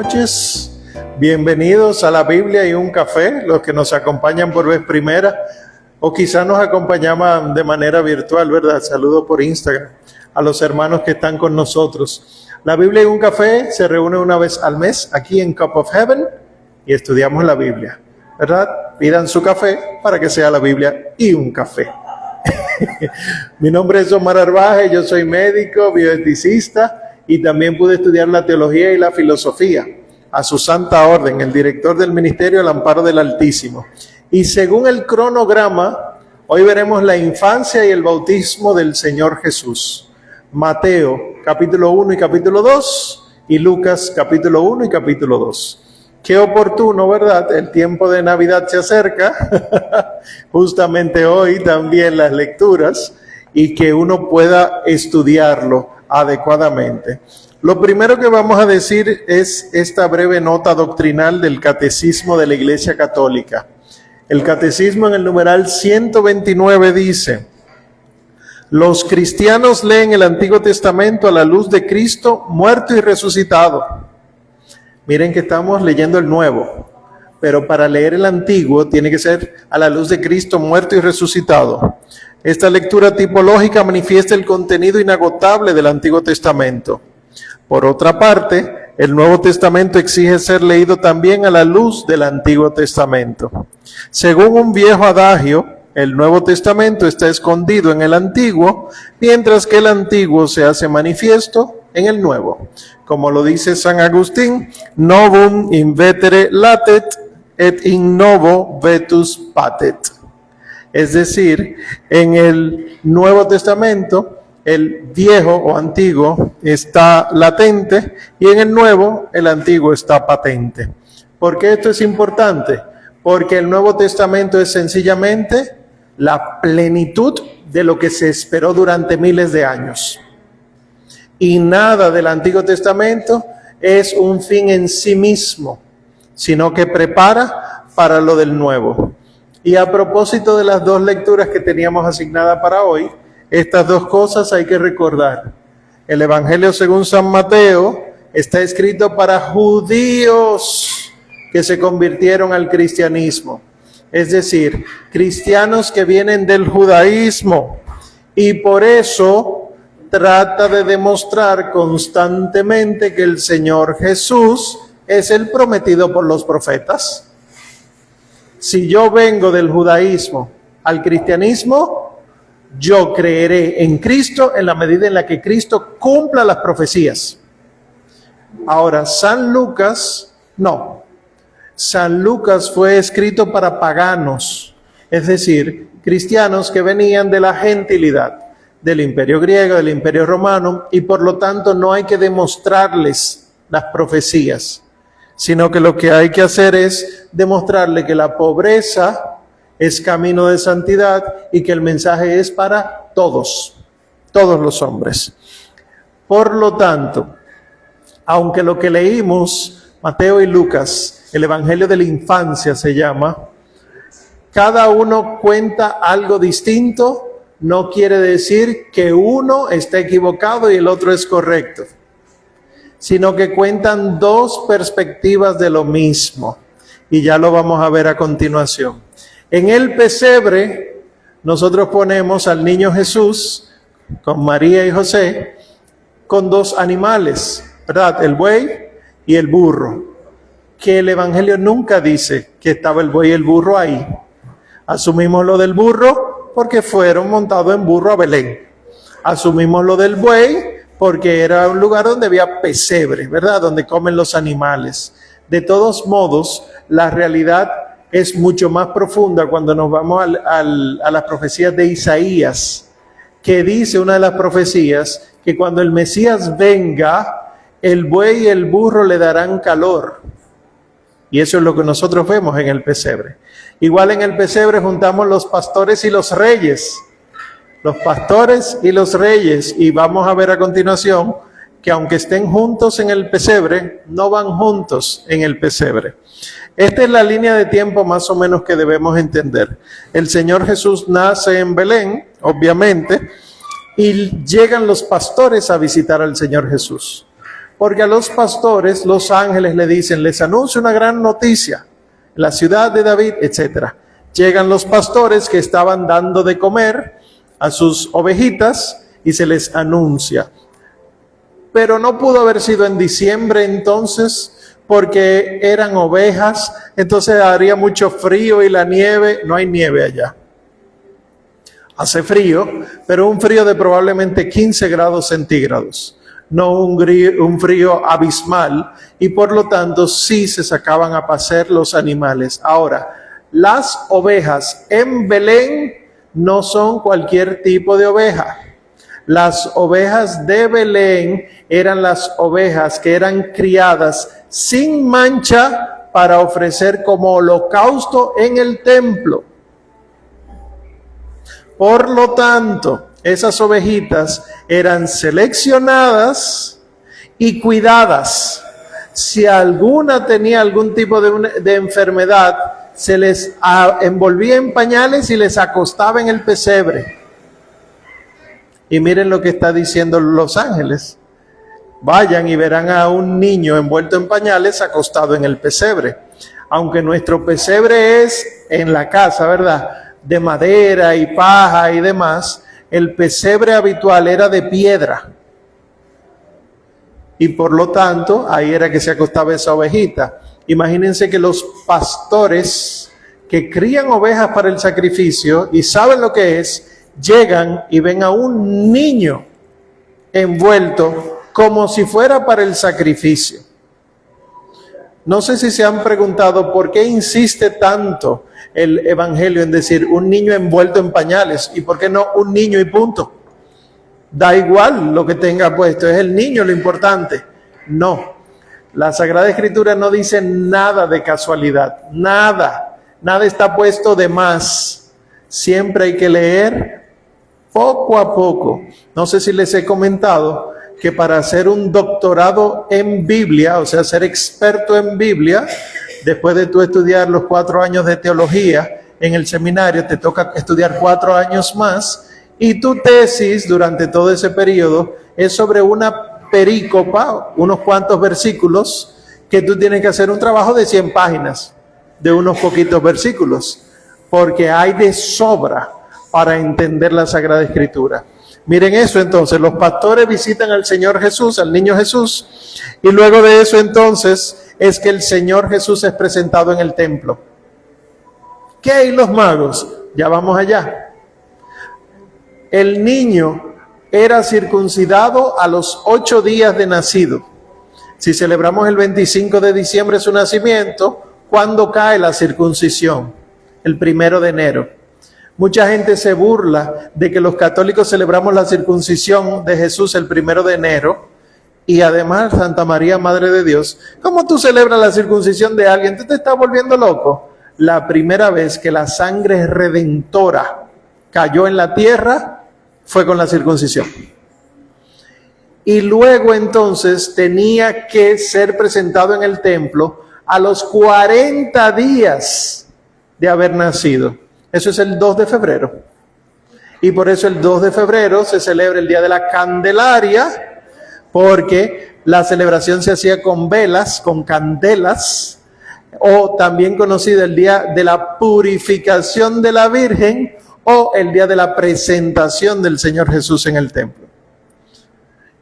noches. Bienvenidos a la Biblia y un café, los que nos acompañan por vez primera o quizás nos acompañaban de manera virtual, ¿verdad? Saludo por Instagram a los hermanos que están con nosotros. La Biblia y un café se reúne una vez al mes aquí en Cup of Heaven y estudiamos la Biblia, ¿verdad? Pidan su café para que sea la Biblia y un café. Mi nombre es Omar Arbaje, yo soy médico, bioeticista y también pude estudiar la teología y la filosofía a su santa orden, el director del ministerio al amparo del Altísimo. Y según el cronograma, hoy veremos la infancia y el bautismo del Señor Jesús. Mateo capítulo 1 y capítulo 2 y Lucas capítulo 1 y capítulo 2. Qué oportuno, ¿verdad? El tiempo de Navidad se acerca, justamente hoy también las lecturas, y que uno pueda estudiarlo adecuadamente. Lo primero que vamos a decir es esta breve nota doctrinal del Catecismo de la Iglesia Católica. El Catecismo en el numeral 129 dice: los cristianos leen el Antiguo Testamento a la luz de Cristo muerto y resucitado. Miren que estamos leyendo el Nuevo, pero para leer el Antiguo tiene que ser a la luz de Cristo muerto y resucitado. Esta lectura tipológica manifiesta el contenido inagotable del Antiguo Testamento. Por otra parte, el Nuevo Testamento exige ser leído también a la luz del Antiguo Testamento. Según un viejo adagio, el Nuevo Testamento está escondido en el Antiguo, mientras que el Antiguo se hace manifiesto en el Nuevo. Como lo dice San Agustín, novum in vetere latet et in novo vetus patet. Es decir, en el Nuevo Testamento, el viejo o antiguo está latente y en el nuevo, el antiguo está patente. ¿Por qué esto es importante? Porque el Nuevo Testamento es sencillamente la plenitud de lo que se esperó durante miles de años. Y nada del Antiguo Testamento es un fin en sí mismo, sino que prepara para lo del Nuevo. Y a propósito de las dos lecturas que teníamos asignadas para hoy, estas dos cosas hay que recordar. El Evangelio según San Mateo está escrito para judíos que se convirtieron al cristianismo. Es decir, cristianos que vienen del judaísmo. Y por eso trata de demostrar constantemente que el Señor Jesús es el prometido por los profetas. Si yo vengo del judaísmo al cristianismo, yo creeré en Cristo en la medida en la que Cristo cumpla las profecías. Ahora, San Lucas, no. San Lucas fue escrito para paganos, es decir, cristianos que venían de la gentilidad, del imperio griego, del imperio romano, y por lo tanto no hay que demostrarles las profecías, sino que lo que hay que hacer es demostrarle que la pobreza es camino de santidad y que el mensaje es para todos los hombres. Por lo tanto, aunque lo que leímos, Mateo y Lucas, el Evangelio de la infancia se llama, cada uno cuenta algo distinto, no quiere decir que uno está equivocado y el otro es correcto, sino que cuentan dos perspectivas de lo mismo, y ya lo vamos a ver a continuación. En el pesebre, nosotros ponemos al niño Jesús con María y José, con dos animales, ¿verdad? El buey y el burro, que el Evangelio nunca dice que estaba el buey y el burro ahí. Asumimos lo del burro porque fueron montados en burro a Belén. Asumimos lo del buey porque era un lugar donde había pesebre, ¿verdad? Donde comen los animales. De todos modos, la realidad es mucho más profunda cuando nos vamos a las profecías de Isaías, que dice una de las profecías que cuando el Mesías venga, el buey y el burro le darán calor. Y eso es lo que nosotros vemos en el pesebre. Igual en el pesebre juntamos los pastores y los reyes. Los pastores y los reyes. Y vamos a ver a continuación que aunque estén juntos en el pesebre, no van juntos en el pesebre. Esta es la línea de tiempo más o menos que debemos entender. El Señor Jesús nace en Belén, obviamente, y llegan los pastores a visitar al Señor Jesús. Porque a los pastores, los ángeles le dicen, les anuncio una gran noticia, la ciudad de David, etc. Llegan los pastores que estaban dando de comer a sus ovejitas y se les anuncia. Pero no pudo haber sido en diciembre entonces, porque eran ovejas, entonces haría mucho frío y la nieve, no hay nieve allá. Hace frío, pero un frío de probablemente 15 grados centígrados, no un frío abismal, y por lo tanto sí se sacaban a pasear los animales. Ahora, las ovejas en Belén no son cualquier tipo de oveja. Las ovejas de Belén eran las ovejas que eran criadas sin mancha para ofrecer como holocausto en el templo. Por lo tanto, esas ovejitas eran seleccionadas y cuidadas. Si alguna tenía algún tipo de enfermedad, se les envolvía en pañales y les acostaba en el pesebre. Y miren lo que está diciendo los ángeles. Vayan y verán a un niño envuelto en pañales acostado en el pesebre. Aunque nuestro pesebre es en la casa, ¿verdad?, de madera y paja y demás, el pesebre habitual era de piedra. Y por lo tanto, ahí era que se acostaba esa ovejita. Imagínense que los pastores que crían ovejas para el sacrificio y saben lo que es, llegan y ven a un niño envuelto como si fuera para el sacrificio. No sé si se han preguntado por qué insiste tanto el evangelio en decir un niño envuelto en pañales y por qué no un niño y punto. Da igual lo que tenga puesto, es el niño lo importante. No, la Sagrada Escritura no dice nada de casualidad, nada está puesto de más. Siempre hay que leer poco a poco. No sé si les he comentado que para hacer un doctorado en Biblia, o sea, ser experto en Biblia, después de tú estudiar los 4 años de teología en el seminario, te toca estudiar 4 años más, y tu tesis durante todo ese periodo es sobre una perícopa, unos cuantos versículos, que tú tienes que hacer un trabajo de 100 páginas, de unos poquitos versículos, porque hay de sobra para entender la Sagrada Escritura. Miren eso entonces, los pastores visitan al Señor Jesús, al niño Jesús, y luego de eso entonces es que el Señor Jesús es presentado en el templo. ¿Qué hay los magos? Ya vamos allá. El niño era circuncidado a los 8 días de nacido. Si celebramos el 25 de diciembre su nacimiento, ¿cuándo cae la circuncisión? El 1 de enero. Mucha gente se burla de que los católicos celebramos la circuncisión de Jesús el 1 de enero y además Santa María, Madre de Dios. ¿Cómo tú celebras la circuncisión de alguien? ¿Tú te estás volviendo loco? La primera vez que la sangre redentora cayó en la tierra fue con la circuncisión. Y luego entonces tenía que ser presentado en el templo a los 40 días de haber nacido. Eso es el 2 de febrero. Y por eso el 2 de febrero se celebra el Día de la Candelaria, porque la celebración se hacía con velas, con candelas, o también conocido el Día de la Purificación de la Virgen, o el Día de la Presentación del Señor Jesús en el templo.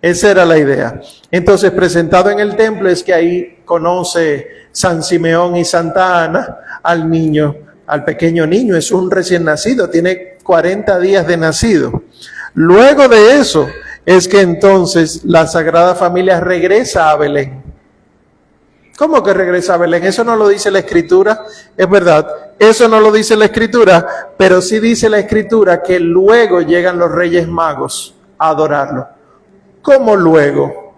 Esa era la idea. Entonces, presentado en el templo es que ahí conoce San Simeón y Santa Ana al niño, al pequeño niño. Es un recién nacido, tiene 40 días de nacido. Luego de eso es que entonces la Sagrada Familia regresa a Belén. ¿Cómo que regresa a Belén? Eso no lo dice la Escritura, es verdad, eso no lo dice la Escritura, pero sí dice la Escritura que luego llegan los Reyes Magos a adorarlo. ¿Cómo luego?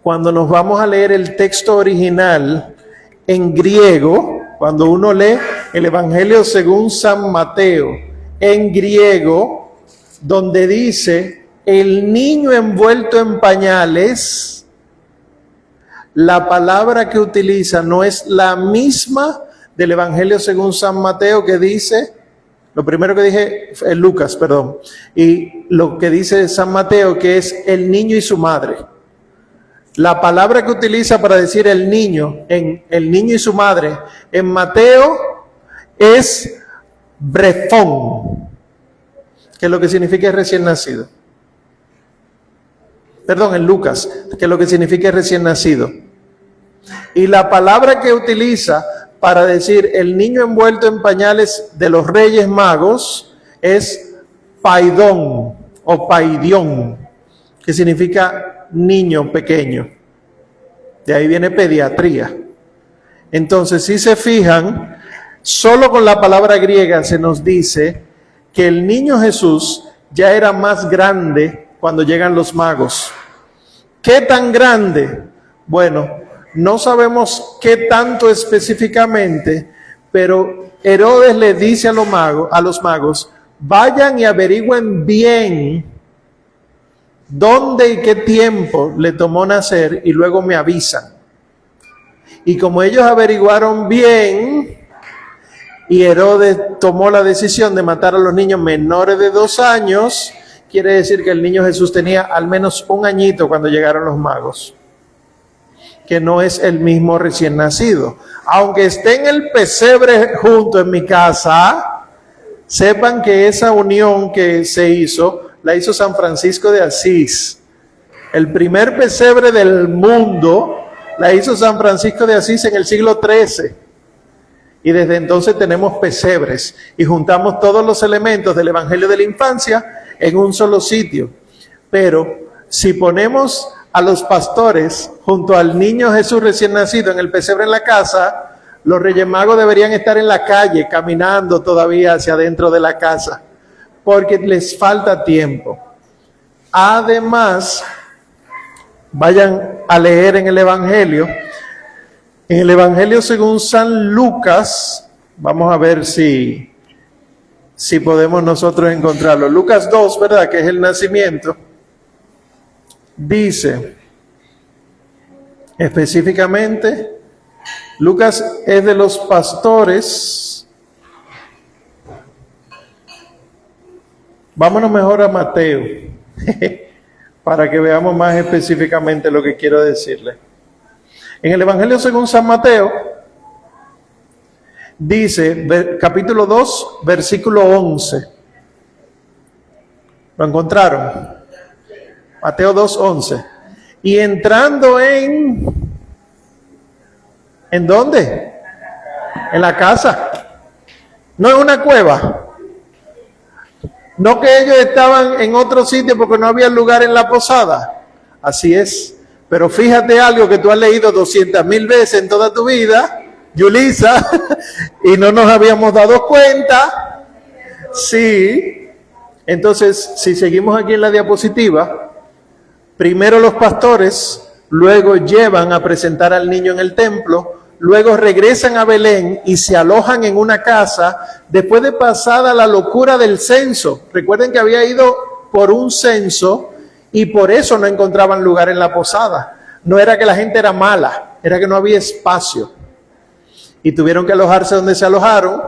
Cuando nos vamos a leer el texto original en griego, cuando uno lee el Evangelio según San Mateo en griego, donde dice el niño envuelto en pañales, la palabra que utiliza no es la misma del Evangelio según San Mateo, que dice, lo primero que dije es Lucas, y lo que dice San Mateo, que es el niño y su madre. La palabra que utiliza para decir el niño, en el niño y su madre, en Mateo es brefón, que es lo que significa recién nacido. Perdón, en Lucas, que es lo que significa recién nacido. Y la palabra que utiliza para decir el niño envuelto en pañales de los Reyes Magos es paidón o paidión, que significa niño pequeño. De ahí viene pediatría. Entonces, si se fijan, solo con la palabra griega se nos dice que el niño Jesús ya era más grande cuando llegan los magos. ¿Qué tan grande? Bueno, no sabemos qué tanto específicamente, pero Herodes le dice a los magos, vayan y averigüen bien dónde y qué tiempo le tomó nacer y luego me avisan. Y como ellos averiguaron bien, y Herodes tomó la decisión de matar a los niños menores de 2 años, quiere decir que el niño Jesús tenía al menos 1 añito cuando llegaron los magos, que no es el mismo recién nacido. Aunque esté en el pesebre junto en mi casa, sepan que esa unión que se hizo, la hizo San Francisco de Asís. El primer pesebre del mundo la hizo San Francisco de Asís en el siglo XIII. Y desde entonces tenemos pesebres y juntamos todos los elementos del Evangelio de la Infancia en un solo sitio. Pero si ponemos a los pastores junto al niño Jesús recién nacido en el pesebre en la casa, los Reyes Magos deberían estar en la calle caminando todavía hacia adentro de la casa, porque les falta tiempo. Además, vayan a leer en el Evangelio según San Lucas, vamos a ver si podemos nosotros encontrarlo. Lucas 2, ¿verdad? Que es el nacimiento. Dice, específicamente, Lucas es de los pastores. Vámonos mejor a Mateo, para que veamos más específicamente lo que quiero decirle. En el Evangelio según San Mateo, dice, capítulo 2, versículo 11. ¿Lo encontraron? Mateo 2, 11. Y entrando ¿en dónde? En la casa. No en una cueva. No que ellos estaban en otro sitio porque no había lugar en la posada. Así es. Pero fíjate algo que tú has leído 200,000 veces en toda tu vida, Yulisa, y no nos habíamos dado cuenta. Sí. Entonces, si seguimos aquí en la diapositiva, primero los pastores, luego llevan a presentar al niño en el templo, luego regresan a Belén y se alojan en una casa después de pasada la locura del censo. Recuerden que había ido por un censo y por eso no encontraban lugar en la posada. No era que la gente era mala, era que no había espacio. Y tuvieron que alojarse donde se alojaron.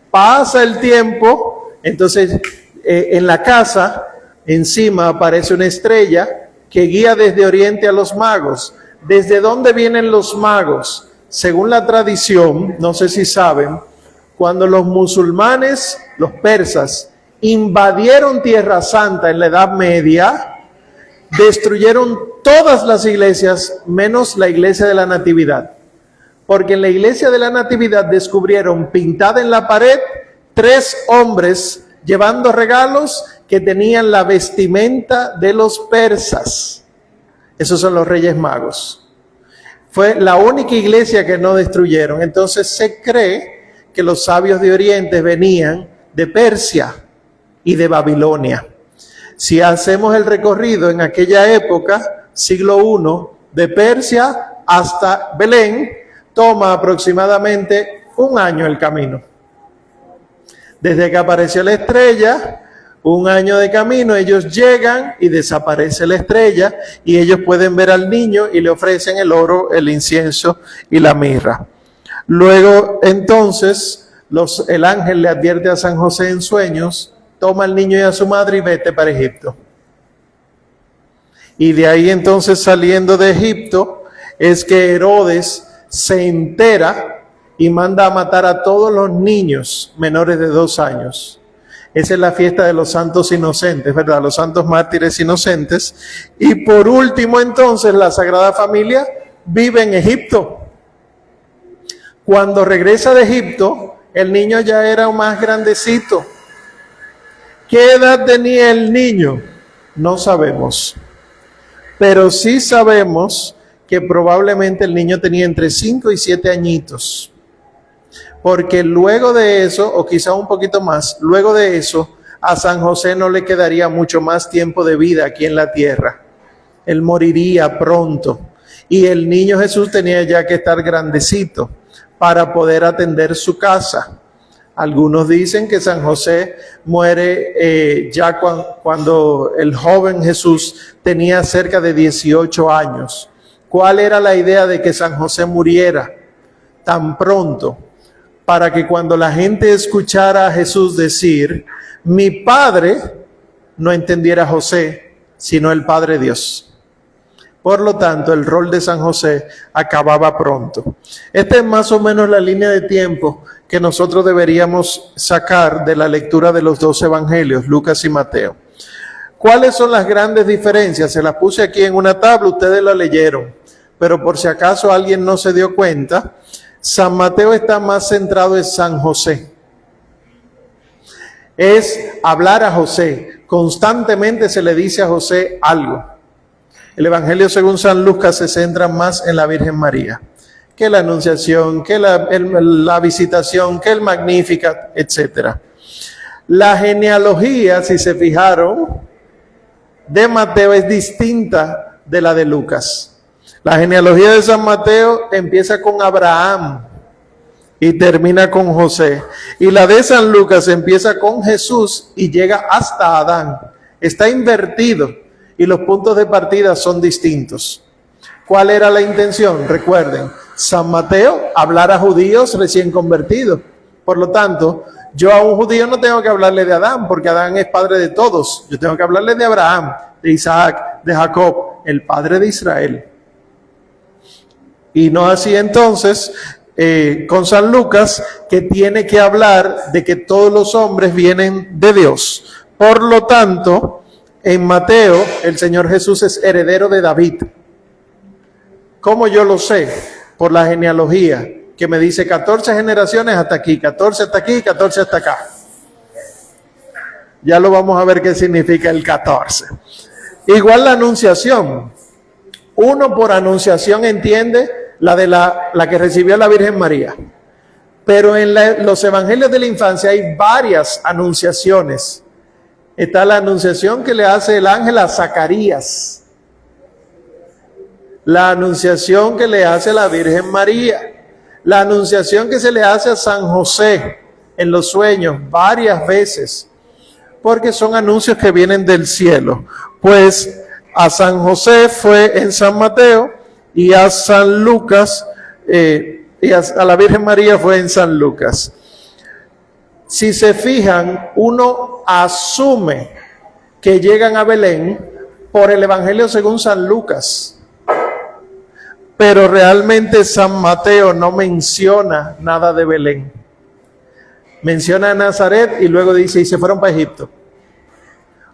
Pasa el tiempo, entonces en la casa encima aparece una estrella que guía desde oriente a los magos. ¿Desde dónde vienen los magos? Según la tradición, no sé si saben, cuando los musulmanes, los persas, invadieron Tierra Santa en la Edad Media, destruyeron todas las iglesias menos la iglesia de la Natividad. Porque en la iglesia de la Natividad descubrieron pintada en la pared 3 hombres llevando regalos que tenían la vestimenta de los persas. Esos son los Reyes Magos. Fue la única iglesia que no destruyeron. Entonces se cree que los sabios de Oriente venían de Persia y de Babilonia. Si hacemos el recorrido en aquella época, siglo I, de Persia hasta Belén, toma aproximadamente 1 año el camino. Desde que apareció la estrella, 1 año de camino, ellos llegan y desaparece la estrella y ellos pueden ver al niño y le ofrecen el oro, el incienso y la mirra. Luego, entonces, el ángel le advierte a San José en sueños, toma al niño y a su madre y vete para Egipto. Y de ahí entonces, saliendo de Egipto, es que Herodes se entera y manda a matar a todos los niños menores de 2 años. Esa es la fiesta de los santos inocentes, ¿verdad? Los santos mártires inocentes. Y por último, entonces, la Sagrada Familia vive en Egipto. Cuando regresa de Egipto, el niño ya era más grandecito. ¿Qué edad tenía el niño? No sabemos. Pero sí sabemos que probablemente el niño tenía entre 5 y 7 añitos. Porque luego de eso, o quizá un poquito más, luego de eso, a San José no le quedaría mucho más tiempo de vida aquí en la tierra. Él moriría pronto. Y el niño Jesús tenía ya que estar grandecito para poder atender su casa. Algunos dicen que San José muere ya cuando el joven Jesús tenía cerca de 18 años. ¿Cuál era la idea de que San José muriera tan pronto? Para que cuando la gente escuchara a Jesús decir, mi Padre, no entendiera a José, sino el Padre Dios. Por lo tanto, el rol de San José acababa pronto. Esta es más o menos la línea de tiempo que nosotros deberíamos sacar de la lectura de los 2 evangelios, Lucas y Mateo. ¿Cuáles son las grandes diferencias? Se las puse aquí en una tabla, ustedes la leyeron, pero por si acaso alguien no se dio cuenta, San Mateo está más centrado en San José. Es hablar a José. Constantemente se le dice a José algo. El Evangelio según San Lucas se centra más en la Virgen María, que la Anunciación, que la Visitación, que el Magnificat, etc. La genealogía, si se fijaron, de Mateo es distinta de la de Lucas. La genealogía de San Mateo empieza con Abraham y termina con José. Y la de San Lucas empieza con Jesús y llega hasta Adán. Está invertido y los puntos de partida son distintos. ¿Cuál era la intención? Recuerden, San Mateo hablar a judíos recién convertidos. Por lo tanto, yo a un judío no tengo que hablarle de Adán, porque Adán es padre de todos. Yo tengo que hablarle de Abraham, de Isaac, de Jacob, el padre de Israel. Y no así entonces con San Lucas, que tiene que hablar de que todos los hombres vienen de Dios. Por lo tanto, en Mateo, el Señor Jesús es heredero de David. ¿Cómo yo lo sé? Por la genealogía, que me dice 14 generaciones hasta aquí, 14 hasta aquí, 14 hasta acá. Ya lo vamos a ver qué significa el 14. Igual la anunciación. Uno por anunciación entiende la que recibió la Virgen María. Pero en los evangelios de la infancia hay varias anunciaciones. Está la anunciación que le hace el ángel a Zacarías. La anunciación que le hace la Virgen María. La anunciación que se le hace a San José en los sueños varias veces. Porque son anuncios que vienen del cielo. Pues a San José fue en San Mateo y a San Lucas, y a la Virgen María fue en San Lucas. Si se fijan, uno asume que llegan a Belén por el Evangelio según San Lucas. Pero realmente San Mateo no menciona nada de Belén. Menciona a Nazaret y luego dice, y se fueron para Egipto.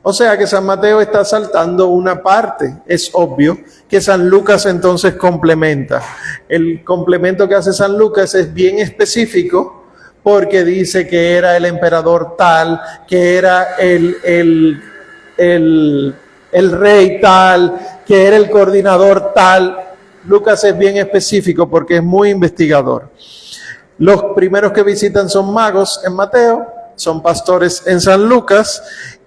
O sea que San Mateo está saltando una parte. Es obvio que San Lucas entonces complementa. El complemento que hace San Lucas es bien específico porque dice que era el emperador tal, que era el rey tal, que era el coordinador tal. Lucas es bien específico porque es muy investigador. Los primeros que visitan son magos en Mateo, son pastores en San Lucas,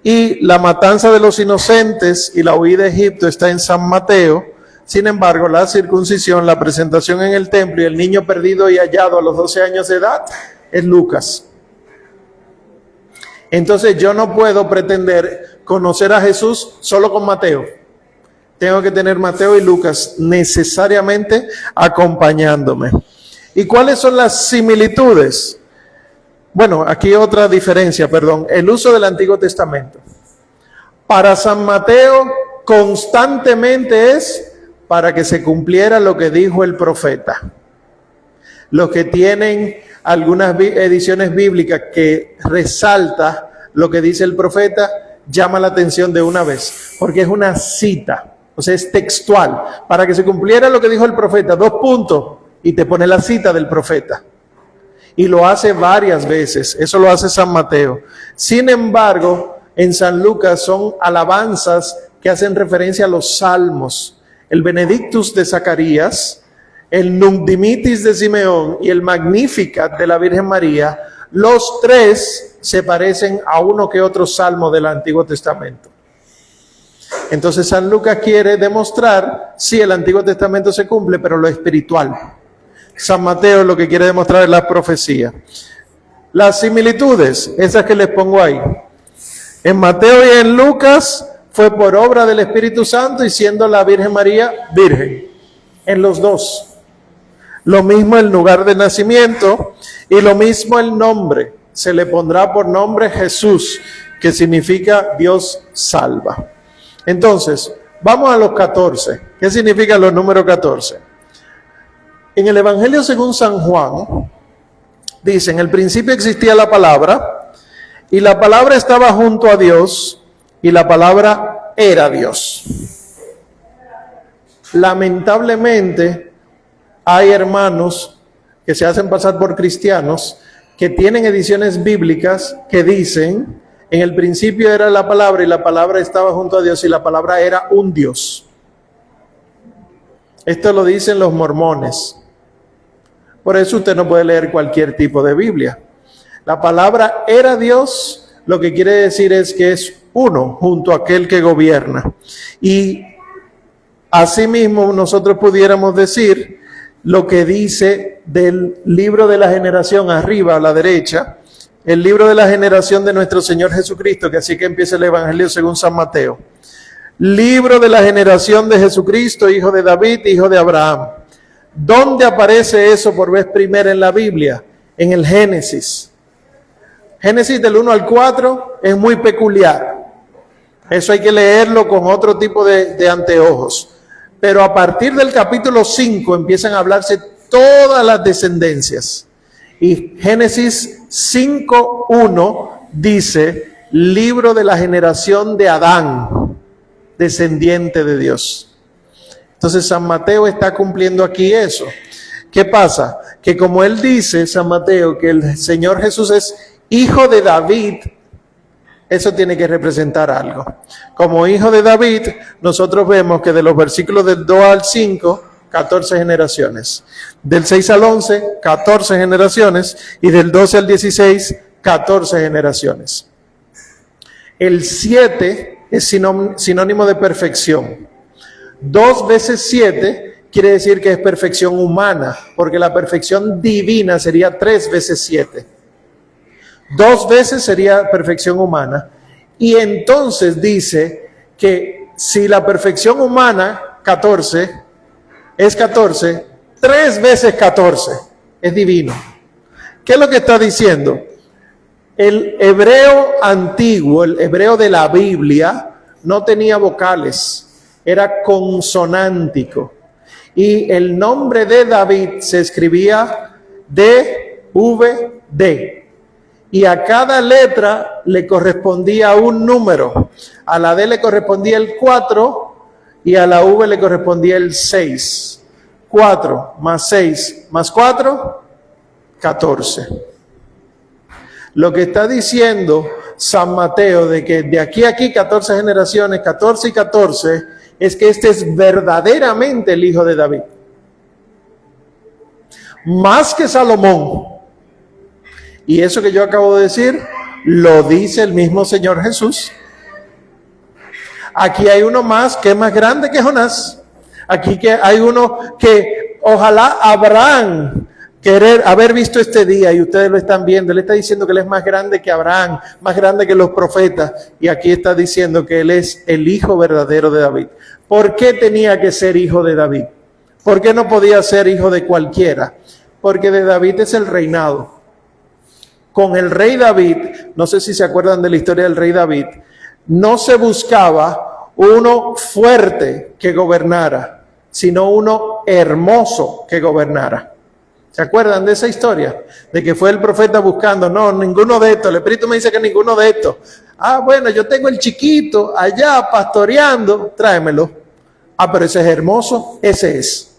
y la matanza de los inocentes y la huida de Egipto está en San Mateo. Sin embargo, la circuncisión, la presentación en el templo y el niño perdido y hallado a los 12 años de edad es Lucas. Entonces yo no puedo pretender conocer a Jesús solo con Mateo. Tengo que tener Mateo y Lucas necesariamente acompañándome. ¿Y cuáles son las similitudes? Bueno, aquí otra diferencia, el uso del Antiguo Testamento. Para San Mateo constantemente es para que se cumpliera lo que dijo el profeta. Los que tienen algunas ediciones bíblicas que resalta lo que dice el profeta, llama la atención de una vez, porque es una cita, o sea, es textual, para que se cumpliera lo que dijo el profeta, 2 puntos, y te pone la cita del profeta. Y lo hace varias veces, eso lo hace San Mateo. Sin embargo, en San Lucas son alabanzas que hacen referencia a los salmos. El Benedictus de Zacarías, el Nunc Dimittis de Simeón y el Magnificat de la Virgen María, los 3 se parecen a uno que otro salmo del Antiguo Testamento. Entonces San Lucas quiere demostrar, sí, el Antiguo Testamento se cumple, pero lo espiritual. San Mateo lo que quiere demostrar es la profecía. Las similitudes, esas que les pongo ahí. En Mateo y en Lucas fue por obra del Espíritu Santo y siendo la Virgen María virgen. En los 2. Lo mismo el lugar de nacimiento y lo mismo el nombre. Se le pondrá por nombre Jesús, que significa Dios salva. Entonces, vamos a los 14. ¿Qué significan los números 14? En el Evangelio según San Juan, dice, en el principio existía la palabra, y la palabra estaba junto a Dios, y la palabra era Dios. Lamentablemente, hay hermanos que se hacen pasar por cristianos, que tienen ediciones bíblicas que dicen, en el principio era la palabra, y la palabra estaba junto a Dios, y la palabra era un Dios. Esto lo dicen los mormones. Por eso usted no puede leer cualquier tipo de Biblia. La palabra era Dios, lo que quiere decir es que es uno junto a aquel que gobierna. Y asimismo nosotros pudiéramos decir lo que dice del libro de la generación arriba a la derecha, el libro de la generación de nuestro Señor Jesucristo, que así que empieza el Evangelio según San Mateo. Libro de la generación de Jesucristo, hijo de David, hijo de Abraham. ¿Dónde aparece eso por vez primera en la Biblia? En el Génesis. Génesis del 1 al 4 es muy peculiar. Eso hay que leerlo con otro tipo de anteojos. Pero a partir del capítulo 5 empiezan a hablarse todas las descendencias. Y Génesis 5:1 dice, libro de la generación de Adán, descendiente de Dios. Entonces San Mateo está cumpliendo aquí eso. ¿Qué pasa? Que como él dice, San Mateo, que el Señor Jesús es hijo de David, eso tiene que representar algo. Como hijo de David, nosotros vemos que de los versículos del 2 al 5, 14 generaciones. Del 6 al 11, 14 generaciones. Y del 12 al 16, 14 generaciones. El 7 es sinónimo de perfección. 2 veces 7 quiere decir que es perfección humana, porque la perfección divina sería 3 veces 7. 2 veces sería perfección humana. Y entonces dice que si la perfección humana, 14, es 14, 3 veces 14 es divino. ¿Qué es lo que está diciendo? El hebreo antiguo, el hebreo de la Biblia, no tenía vocales. Era consonántico. Y el nombre de David se escribía D-V-D. Y a cada letra le correspondía un número. A la D le correspondía el 4 y a la V le correspondía el 6. 4 más 6 más 4, 14. Lo que está diciendo San Mateo de que de aquí a aquí 14 generaciones, 14 y 14, es que este es verdaderamente el hijo de David. Más que Salomón. Y eso que yo acabo de decir, lo dice el mismo Señor Jesús. Aquí hay uno más que es más grande que Jonás. Aquí que hay uno que ojalá Abraham querer haber visto este día, y ustedes lo están viendo. Él está diciendo que él es más grande que Abraham, más grande que los profetas, y aquí está diciendo que él es el hijo verdadero de David. ¿Por qué tenía que ser hijo de David? ¿Por qué no podía ser hijo de cualquiera? Porque de David es el reinado. Con el rey David, no sé si se acuerdan de la historia del rey David, no se buscaba uno fuerte que gobernara, sino uno hermoso que gobernara. ¿Se acuerdan de esa historia? De que fue el profeta buscando, no, ninguno de estos, el Espíritu me dice que ninguno de estos. Ah, bueno, yo tengo el chiquito allá pastoreando, tráemelo. Ah, pero ese es hermoso, ese es.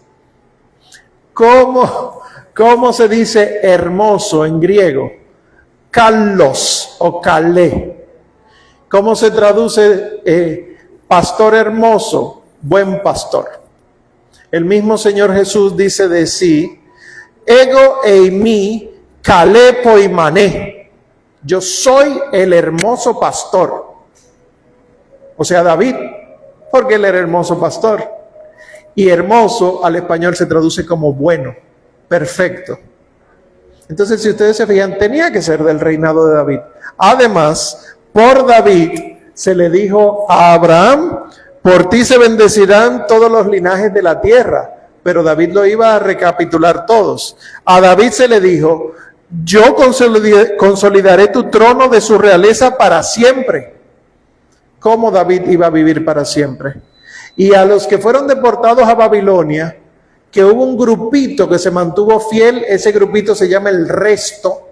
¿Cómo se dice hermoso en griego? Kallos o kalé. ¿Cómo se traduce pastor hermoso? Buen pastor. El mismo Señor Jesús dice de sí, ego eimi kalé poimané. Yo soy el hermoso pastor. O sea, David, porque él era hermoso pastor. Y hermoso al español se traduce como bueno, perfecto. Entonces, si ustedes se fijan, tenía que ser del reinado de David. Además, por David se le dijo a Abraham, por ti se bendecirán todos los linajes de la tierra. Pero David lo iba a recapitular todos. A David se le dijo, yo consolidaré tu trono de su realeza para siempre. ¿Cómo David iba a vivir para siempre? Y a los que fueron deportados a Babilonia, que hubo un grupito que se mantuvo fiel, ese grupito se llama el resto.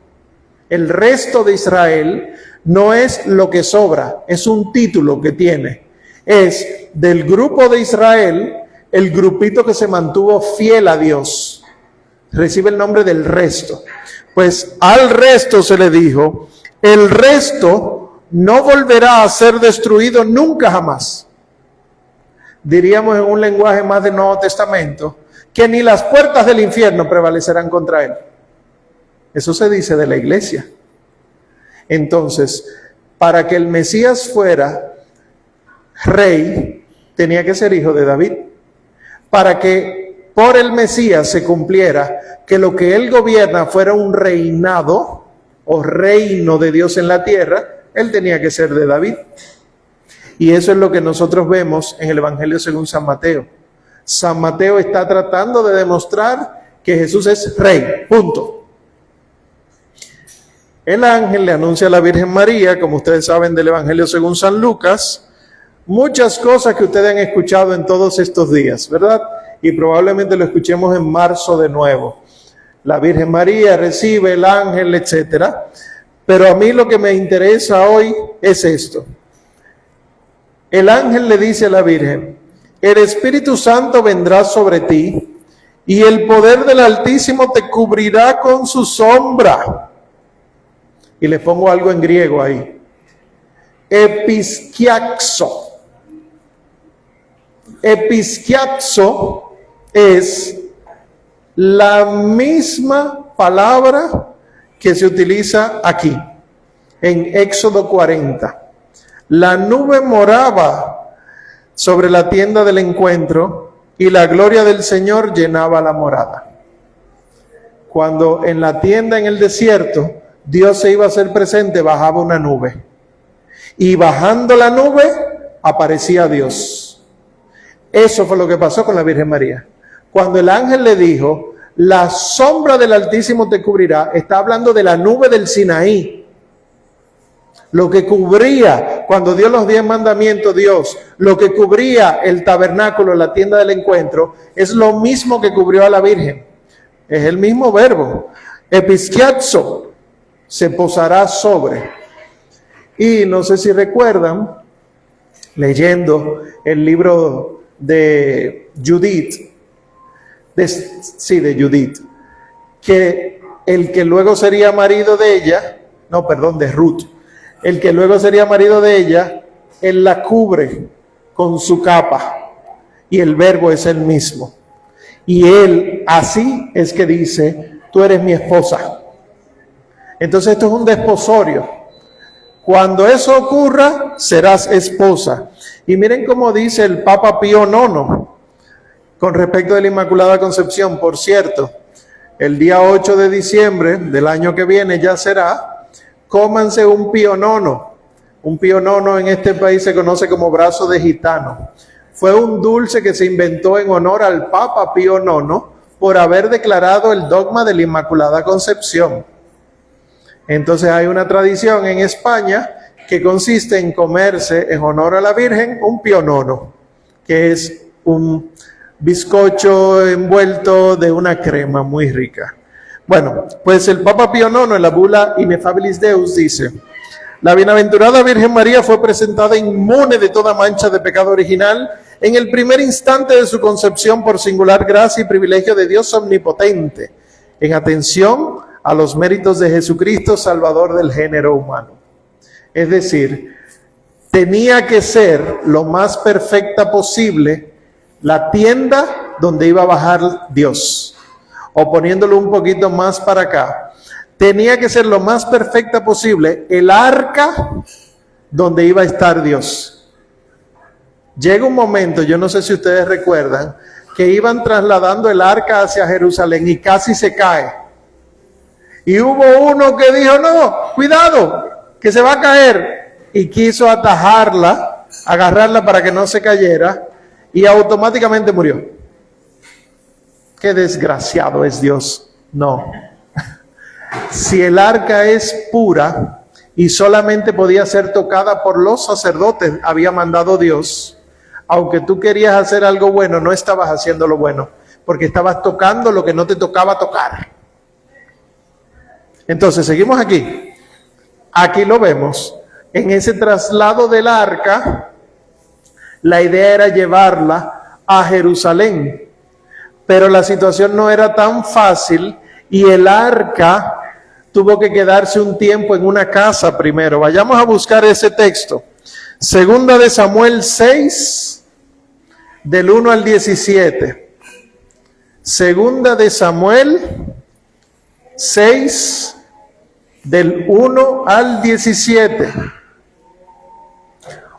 El resto de Israel no es lo que sobra, es un título que tiene. Es del grupo de Israel, el grupito que se mantuvo fiel a Dios. Recibe el nombre del resto. Pues al resto se le dijo, el resto no volverá a ser destruido nunca jamás. Diríamos en un lenguaje más del Nuevo Testamento, que ni las puertas del infierno prevalecerán contra él. Eso se dice de la iglesia. Entonces, para que el Mesías fuera rey, tenía que ser hijo de David. Para que por el Mesías se cumpliera que lo que él gobierna fuera un reinado o reino de Dios en la tierra, él tenía que ser de David. Y eso es lo que nosotros vemos en el Evangelio según San Mateo. San Mateo está tratando de demostrar que Jesús es rey, punto. El ángel le anuncia a la Virgen María, como ustedes saben del Evangelio según San Lucas, muchas cosas que ustedes han escuchado en todos estos días, ¿verdad? Y probablemente lo escuchemos en marzo de nuevo. La Virgen María recibe el ángel, etcétera. Pero a mí lo que me interesa hoy es esto. El ángel le dice a la Virgen, el Espíritu Santo vendrá sobre ti y el poder del Altísimo te cubrirá con su sombra. Y le pongo algo en griego ahí. Episkiaxo. Episkiaxo es la misma palabra que se utiliza aquí, en Éxodo 40. La nube moraba sobre la tienda del encuentro y la gloria del Señor llenaba la morada. Cuando en la tienda en el desierto Dios se iba a hacer presente, bajaba una nube. Y bajando la nube aparecía Dios. Eso fue lo que pasó con la Virgen María. Cuando el ángel le dijo, la sombra del Altísimo te cubrirá, está hablando de la nube del Sinaí. Lo que cubría, cuando dio los 10 mandamientos Dios, lo que cubría el tabernáculo, la tienda del encuentro, es lo mismo que cubrió a la Virgen. Es el mismo verbo. Episkiazo, se posará sobre. Y no sé si recuerdan, leyendo el libro de Judith, de Judith, que el que luego sería marido de ella, de Ruth, el que luego sería marido de ella, él la cubre con su capa y el verbo es el mismo. Y él así es que dice, tú eres mi esposa. Entonces esto es un desposorio. Cuando eso ocurra, serás esposa. Y miren cómo dice el Papa Pío IX con respecto de la Inmaculada Concepción. Por cierto, el día 8 de diciembre del año que viene ya será, cómanse un Pío IX. Un Pío IX en este país se conoce como brazo de gitano. Fue un dulce que se inventó en honor al Papa Pío IX por haber declarado el dogma de la Inmaculada Concepción. Entonces hay una tradición en España que consiste en comerse en honor a la Virgen un pionono, que es un bizcocho envuelto de una crema muy rica. Bueno, pues el Papa Pío IX en la bula Ineffabilis Deus dice: la bienaventurada Virgen María fue presentada inmune de toda mancha de pecado original en el primer instante de su concepción por singular gracia y privilegio de Dios omnipotente, en atención a los méritos de Jesucristo, Salvador del género humano. Es decir, tenía que ser lo más perfecta posible la tienda donde iba a bajar Dios. O poniéndolo un poquito más para acá, tenía que ser lo más perfecta posible el arca donde iba a estar Dios. Llega un momento, yo no sé si ustedes recuerdan, que iban trasladando el arca hacia Jerusalén y casi se cae. Y hubo uno que dijo: no, cuidado, que se va a caer. Y quiso atajarla, agarrarla para que no se cayera, y automáticamente murió. Qué desgraciado es Dios. No. Si el arca es pura y solamente podía ser tocada por los sacerdotes, había mandado Dios, aunque tú querías hacer algo bueno, no estabas haciendo lo bueno, porque estabas tocando lo que no te tocaba tocar. Entonces, seguimos aquí. Aquí lo vemos. En ese traslado del arca, la idea era llevarla a Jerusalén. Pero la situación no era tan fácil y el arca tuvo que quedarse un tiempo en una casa primero. Vayamos a buscar ese texto. Segunda de Samuel 6, del 1 al 17. Segunda de Samuel 6, del 1 al 17.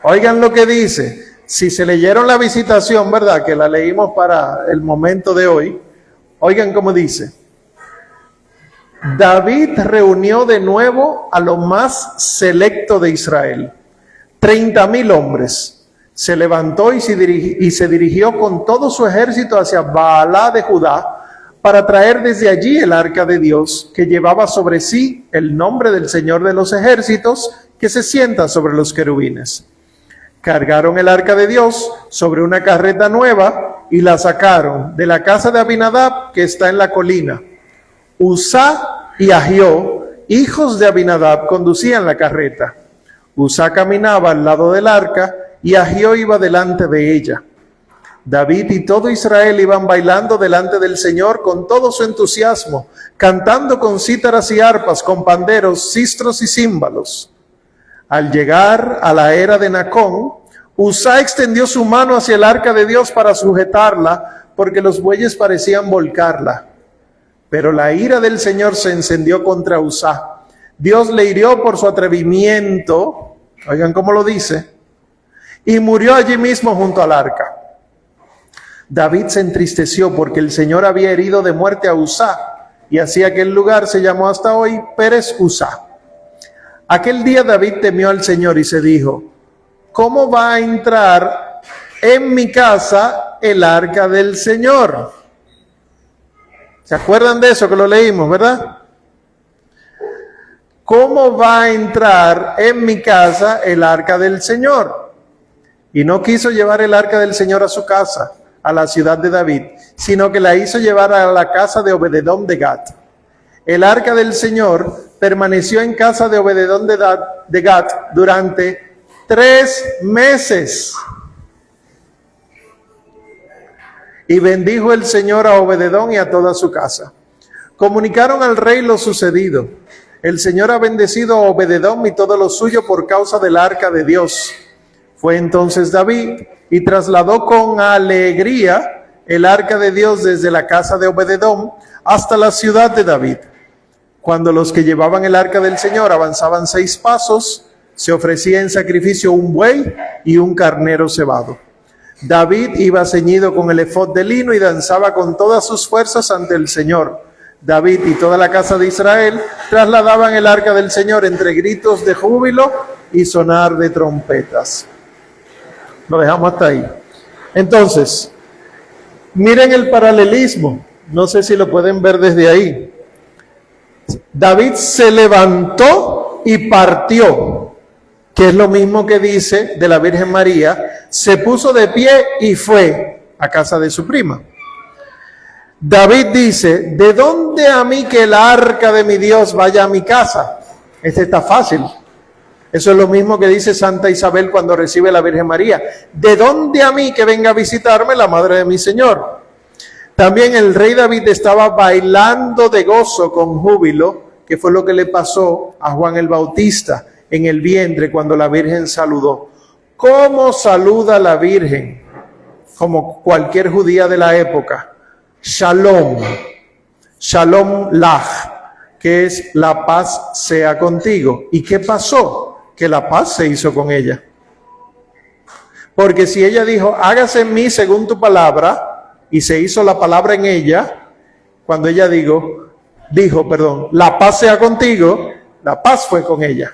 Oigan lo que dice. Si se leyeron la visitación, ¿verdad? Que la leímos para el momento de hoy. Oigan cómo dice. David reunió de nuevo a lo más selecto de Israel, 30,000 hombres. Se levantó y se dirigió con todo su ejército hacia Baalá de Judá para traer desde allí el arca de Dios, que llevaba sobre sí el nombre del Señor de los ejércitos, que se sienta sobre los querubines. Cargaron el arca de Dios sobre una carreta nueva y la sacaron de la casa de Abinadab, que está en la colina. Uzá y Ahió, hijos de Abinadab, conducían la carreta. Uzá caminaba al lado del arca y Ahió iba delante de ella. David y todo Israel iban bailando delante del Señor con todo su entusiasmo, cantando con cítaras y arpas, con panderos, sistros y címbalos. Al llegar a la era de Nacón, Uzá extendió su mano hacia el arca de Dios para sujetarla, porque los bueyes parecían volcarla. Pero la ira del Señor se encendió contra Uzá. Dios le hirió por su atrevimiento, oigan cómo lo dice, y murió allí mismo junto al arca. David se entristeció porque el Señor había herido de muerte a Uzá, y así aquel lugar se llamó hasta hoy Pérez Uzá. Aquel día David temió al Señor y se dijo: ¿cómo va a entrar en mi casa el arca del Señor? ¿Se acuerdan de eso que lo leímos, verdad? ¿Cómo va a entrar en mi casa el arca del Señor? Y no quiso llevar el arca del Señor a su casa, a la ciudad de David, sino que la hizo llevar a la casa de Obededom de Gat. El arca del Señor permaneció en casa de Obededom de Gat durante 3 meses. Y bendijo el Señor a Obededom y a toda su casa. Comunicaron al rey lo sucedido. El Señor ha bendecido a Obededom y todo lo suyo por causa del arca de Dios. Fue entonces David y trasladó con alegría el arca de Dios desde la casa de Obededom hasta la ciudad de David. Cuando los que llevaban el arca del Señor avanzaban 6 pasos, se ofrecía en sacrificio un buey y un carnero cebado. David iba ceñido con el efod de lino y danzaba con todas sus fuerzas ante el Señor. David y toda la casa de Israel trasladaban el arca del Señor entre gritos de júbilo y sonar de trompetas. Lo dejamos hasta ahí. Entonces, miren el paralelismo. No sé si lo pueden ver desde ahí. David se levantó y partió. que es lo mismo que dice de la Virgen María, se puso de pie y fue a casa de su prima. David dice, ¿de dónde a mí que el arca de mi Dios vaya a mi casa? Este está fácil. Eso es lo mismo que dice Santa Isabel cuando recibe a la Virgen María. ¿De dónde a mí que venga a visitarme la madre de mi Señor? También el rey David estaba bailando de gozo con júbilo, que fue lo que le pasó a Juan el Bautista en el vientre cuando la Virgen saludó. ¿Cómo saluda la Virgen? Como cualquier judía de la época. Shalom. Shalom lach, que es la paz sea contigo. ¿Y qué pasó? Que la paz se hizo con ella. Porque si ella dijo, hágase en mí según tu palabra, y se hizo la palabra en ella, cuando ella dijo, la paz sea contigo, la paz fue con ella.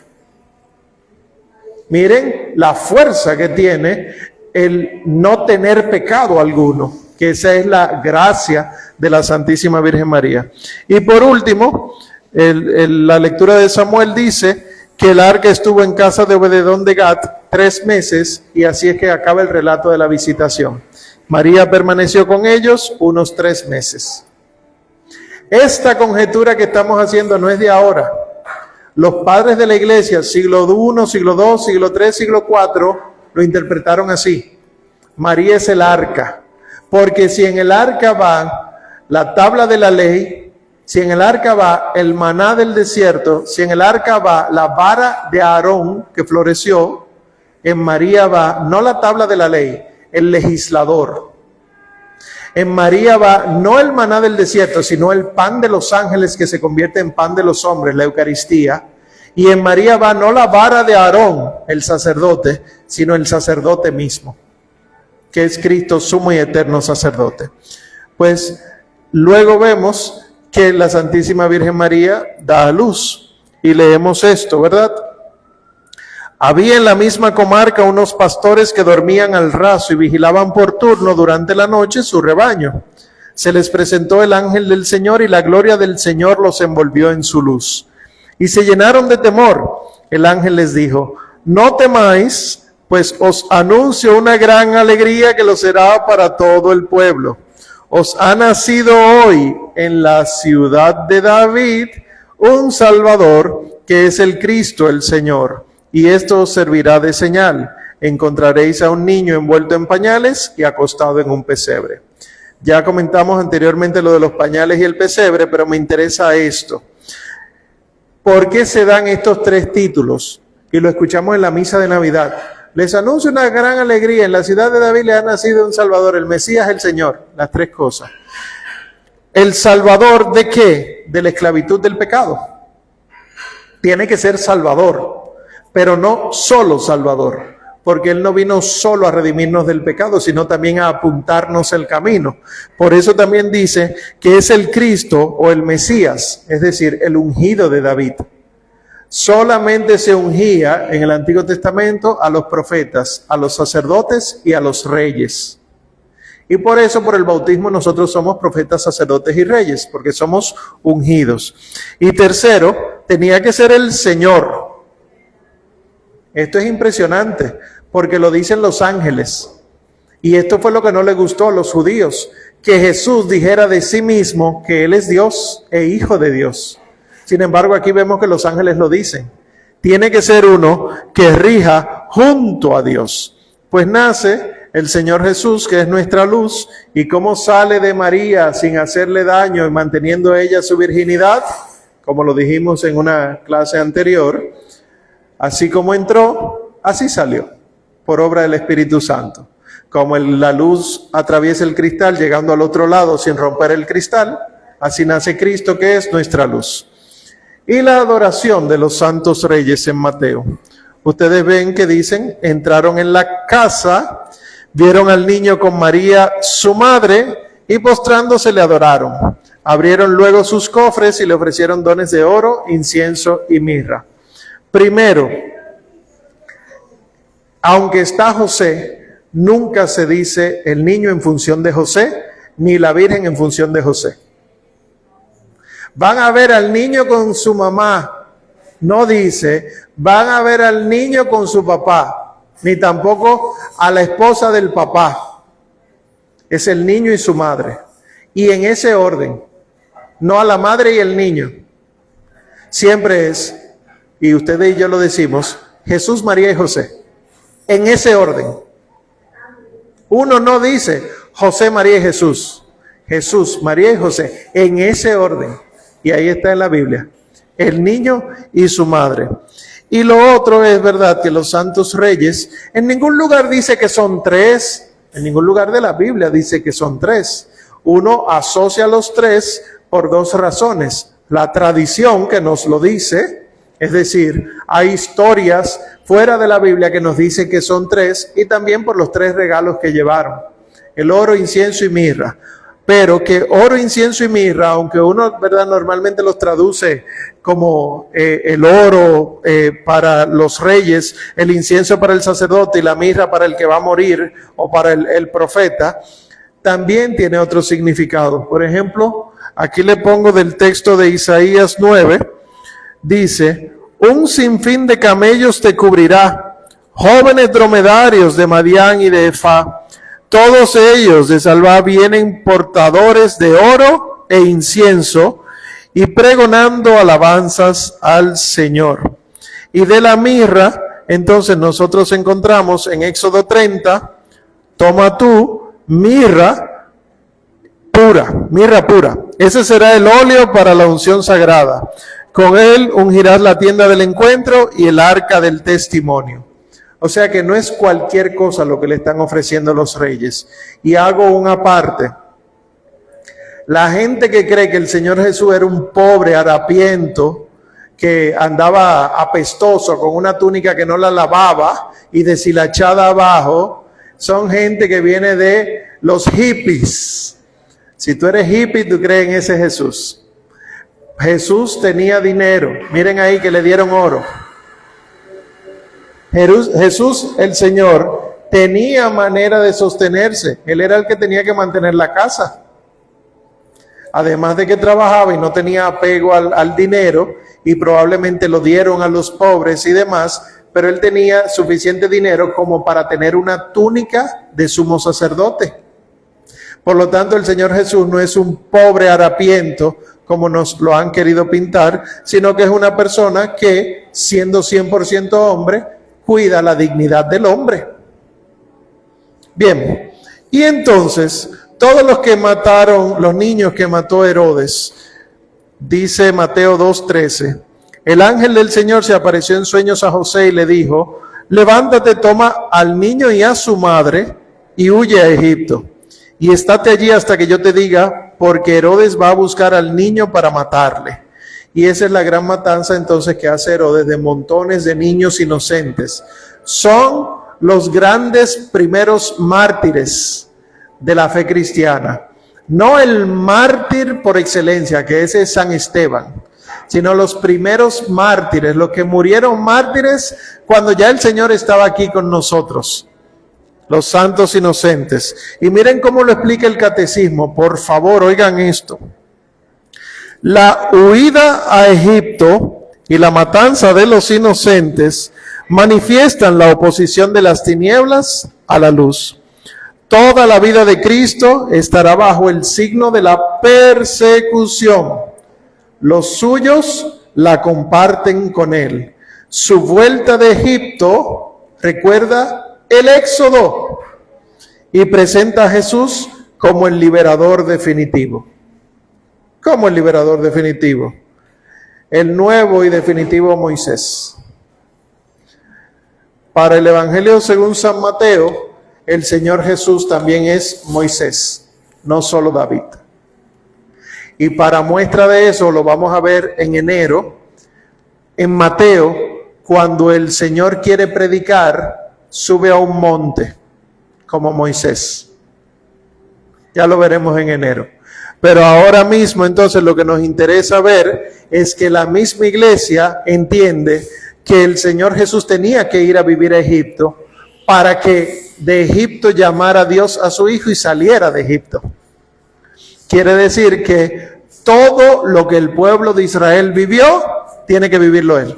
Miren la fuerza que tiene el no tener pecado alguno, que esa es la gracia de la Santísima Virgen María. Y por último, la lectura de Samuel dice que el arca estuvo en casa de Obededón de Gat 3 meses, y así es que acaba el relato de la visitación. María permaneció con ellos unos 3 meses. Esta conjetura que estamos haciendo no es de ahora. Los padres de la iglesia, siglo I, siglo II, siglo III, siglo IV, lo interpretaron así. María es el arca, porque si en el arca va la tabla de la ley, si en el arca va el maná del desierto, si en el arca va la vara de Aarón que floreció, en María va no la tabla de la ley, el legislador. En María va no el maná del desierto, sino el pan de los ángeles que se convierte en pan de los hombres, la Eucaristía. Y en María va no la vara de Aarón, el sacerdote, sino el sacerdote mismo, que es Cristo, sumo y eterno sacerdote. Pues luego vemos que la Santísima Virgen María da a luz. Y leemos esto, ¿verdad? Había en la misma comarca unos pastores que dormían al raso y vigilaban por turno durante la noche su rebaño. Se les presentó el ángel del Señor y la gloria del Señor los envolvió en su luz. Y se llenaron de temor. El ángel les dijo, no temáis, pues os anuncio una gran alegría que lo será para todo el pueblo. Os ha nacido hoy en la ciudad de David un Salvador, que es el Cristo, el Señor. Y esto os servirá de señal. Encontraréis a un niño envuelto en pañales y acostado en un pesebre. Ya comentamos anteriormente lo de los pañales y el pesebre, pero me interesa esto. ¿Por qué se dan estos 3 títulos? Y lo escuchamos en la misa de Navidad. Les anuncio una gran alegría. En la ciudad de David le ha nacido un Salvador, el Mesías, el Señor. Las 3 cosas. ¿El Salvador de qué? De la esclavitud del pecado. Tiene que ser Salvador, pero no solo Salvador, porque Él no vino solo a redimirnos del pecado, sino también a apuntarnos el camino. Por eso también dice que es el Cristo o el Mesías, es decir, el ungido de David. Solamente se ungía en el Antiguo Testamento a los profetas, a los sacerdotes y a los reyes. Y por eso, por el bautismo, nosotros somos profetas, sacerdotes y reyes, porque somos ungidos. Y tercero, tenía que ser el Señor. Esto es impresionante, porque lo dicen los ángeles. Y esto fue lo que no le gustó a los judíos, que Jesús dijera de sí mismo que Él es Dios e Hijo de Dios. Sin embargo, aquí vemos que los ángeles lo dicen. Tiene que ser uno que rija junto a Dios. Pues nace el Señor Jesús, que es nuestra luz, y cómo sale de María sin hacerle daño y manteniendo ella su virginidad, como lo dijimos en una clase anterior, así como entró, así salió, por obra del Espíritu Santo. Como la luz atraviesa el cristal llegando al otro lado sin romper el cristal, así nace Cristo, que es nuestra luz. Y la adoración de los santos reyes en Mateo. Ustedes ven que dicen, entraron en la casa, vieron al niño con María, su madre, y postrándose le adoraron. Abrieron luego sus cofres y le ofrecieron dones de oro, incienso y mirra. Primero, aunque está José, nunca se dice el niño en función de José, ni la Virgen en función de José. Van a ver al niño con su mamá. No dice, van a ver al niño con su papá, ni tampoco a la esposa del papá. Es el niño y su madre. Y en ese orden, no a la madre y el niño. Siempre es, y ustedes y yo lo decimos, Jesús, María y José. En ese orden. Uno no dice José, María y Jesús. Jesús, María y José. En ese orden. Y ahí está en la Biblia. El niño y su madre. Y lo otro es verdad que los santos reyes, en ningún lugar dice que son tres, en ningún lugar de la Biblia dice que son tres. Uno asocia a los tres por dos razones. La tradición que nos lo dice, es decir, hay historias fuera de la Biblia que nos dicen que son tres, y también por los tres regalos que llevaron. El oro, incienso y mirra. Pero que oro, incienso y mirra, aunque uno, ¿verdad?, normalmente los traduce como el oro para los reyes, el incienso para el sacerdote y la mirra para el que va a morir o para el profeta, también tiene otro significado. Por ejemplo, aquí le pongo del texto de Isaías 9, dice: un sinfín de camellos te cubrirá, jóvenes dromedarios de Madián y de Efá. Todos ellos de Salvá vienen portadores de oro e incienso y pregonando alabanzas al Señor. Y de la mirra, entonces nosotros encontramos en Éxodo 30, toma tú mirra pura. Ese será el óleo para la unción sagrada. Con él ungirás la tienda del encuentro y el arca del testimonio. O sea que no es cualquier cosa lo que le están ofreciendo los reyes. Y hago una parte. La gente que cree que el Señor Jesús era un pobre harapiento, que andaba apestoso con una túnica que no la lavaba y deshilachada abajo, son gente que viene de los hippies. Si tú eres hippie, tú crees en ese Jesús. Jesús tenía dinero. Miren ahí que le dieron oro. Jesús, el Señor, tenía manera de sostenerse. Él era el que tenía que mantener la casa. Además de que trabajaba y no tenía apego al dinero, y probablemente lo dieron a los pobres y demás, pero él tenía suficiente dinero como para tener una túnica de sumo sacerdote. Por lo tanto, el Señor Jesús no es un pobre harapiento, como nos lo han querido pintar, sino que es una persona que, siendo 100% hombre, cuida la dignidad del hombre. Bien, y entonces, todos los que mataron, los niños que mató Herodes, dice Mateo 2:13, el ángel del Señor se apareció en sueños a José y le dijo: levántate, toma al niño y a su madre y huye a Egipto. Y estate allí hasta que yo te diga, porque Herodes va a buscar al niño para matarle. Y esa es la gran matanza entonces que hace Herodes de montones de niños inocentes. Son los grandes primeros mártires de la fe cristiana. No el mártir por excelencia, que ese es San Esteban, sino los primeros mártires, los que murieron mártires cuando ya el Señor estaba aquí con nosotros. Los santos inocentes. Y miren cómo lo explica el catecismo. Por favor, oigan esto. La huida a Egipto y la matanza de los inocentes manifiestan la oposición de las tinieblas a la luz. Toda la vida de Cristo estará bajo el signo de la persecución. Los suyos la comparten con él. Su vuelta de Egipto recuerda el Éxodo y presenta a Jesús como el liberador definitivo. ¿Cómo el liberador definitivo? El nuevo y definitivo Moisés. Para el Evangelio según San Mateo, el Señor Jesús también es Moisés, no solo David. Y para muestra de eso lo vamos a ver en enero, en Mateo, cuando el Señor quiere predicar, sube a un monte como Moisés. Ya lo veremos en enero. Pero ahora mismo entonces lo que nos interesa ver es que la misma iglesia entiende que el Señor Jesús tenía que ir a vivir a Egipto para que de Egipto llamara a Dios a su Hijo y saliera de Egipto. Quiere decir que todo lo que el pueblo de Israel vivió, tiene que vivirlo él.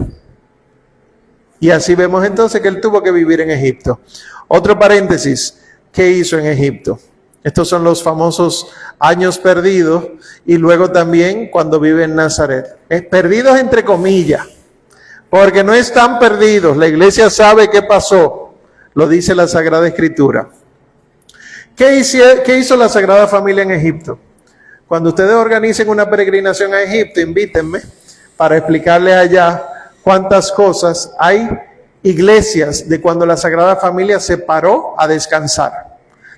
Y así vemos entonces que él tuvo que vivir en Egipto. Otro paréntesis, ¿qué hizo en Egipto? Estos son los famosos años perdidos y luego también cuando vive en Nazaret. Perdidos entre comillas, porque no están perdidos. La iglesia sabe qué pasó, lo dice la Sagrada Escritura. ¿Qué hizo la Sagrada Familia en Egipto? Cuando ustedes organicen una peregrinación a Egipto, invítenme para explicarles allá cuántas cosas hay. Iglesias de cuando la Sagrada Familia se paró a descansar,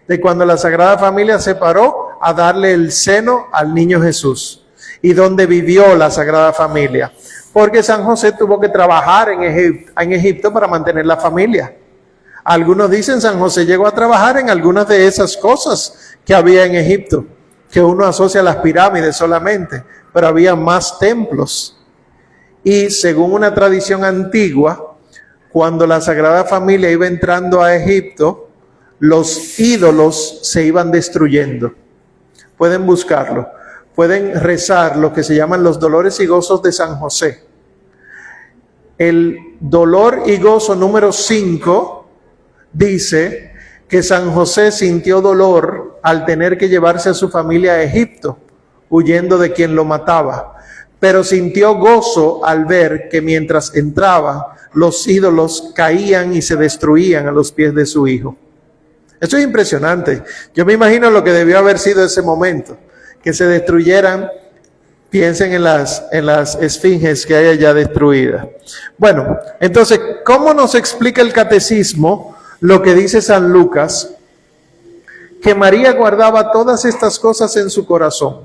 de cuando la Sagrada Familia se paró a darle el seno al niño Jesús, y donde vivió la Sagrada Familia, porque San José tuvo que trabajar en Egipto para mantener la familia. Algunos dicen San José llegó a trabajar en algunas de esas cosas que había en Egipto, que uno asocia a las pirámides solamente, pero había más templos. Y según una tradición antigua, cuando la Sagrada Familia iba entrando a Egipto, los ídolos se iban destruyendo. Pueden buscarlo, pueden rezar lo que se llaman los dolores y gozos de San José. El dolor y gozo número 5 dice que San José sintió dolor al tener que llevarse a su familia a Egipto, huyendo de quien lo mataba, pero sintió gozo al ver que mientras entraba, los ídolos caían y se destruían a los pies de su hijo. Eso es impresionante. Yo me imagino lo que debió haber sido ese momento, que se destruyeran. Piensen en las esfinges que hay allá destruidas. Bueno, entonces, ¿cómo nos explica el catecismo lo que dice San Lucas? Que María guardaba todas estas cosas en su corazón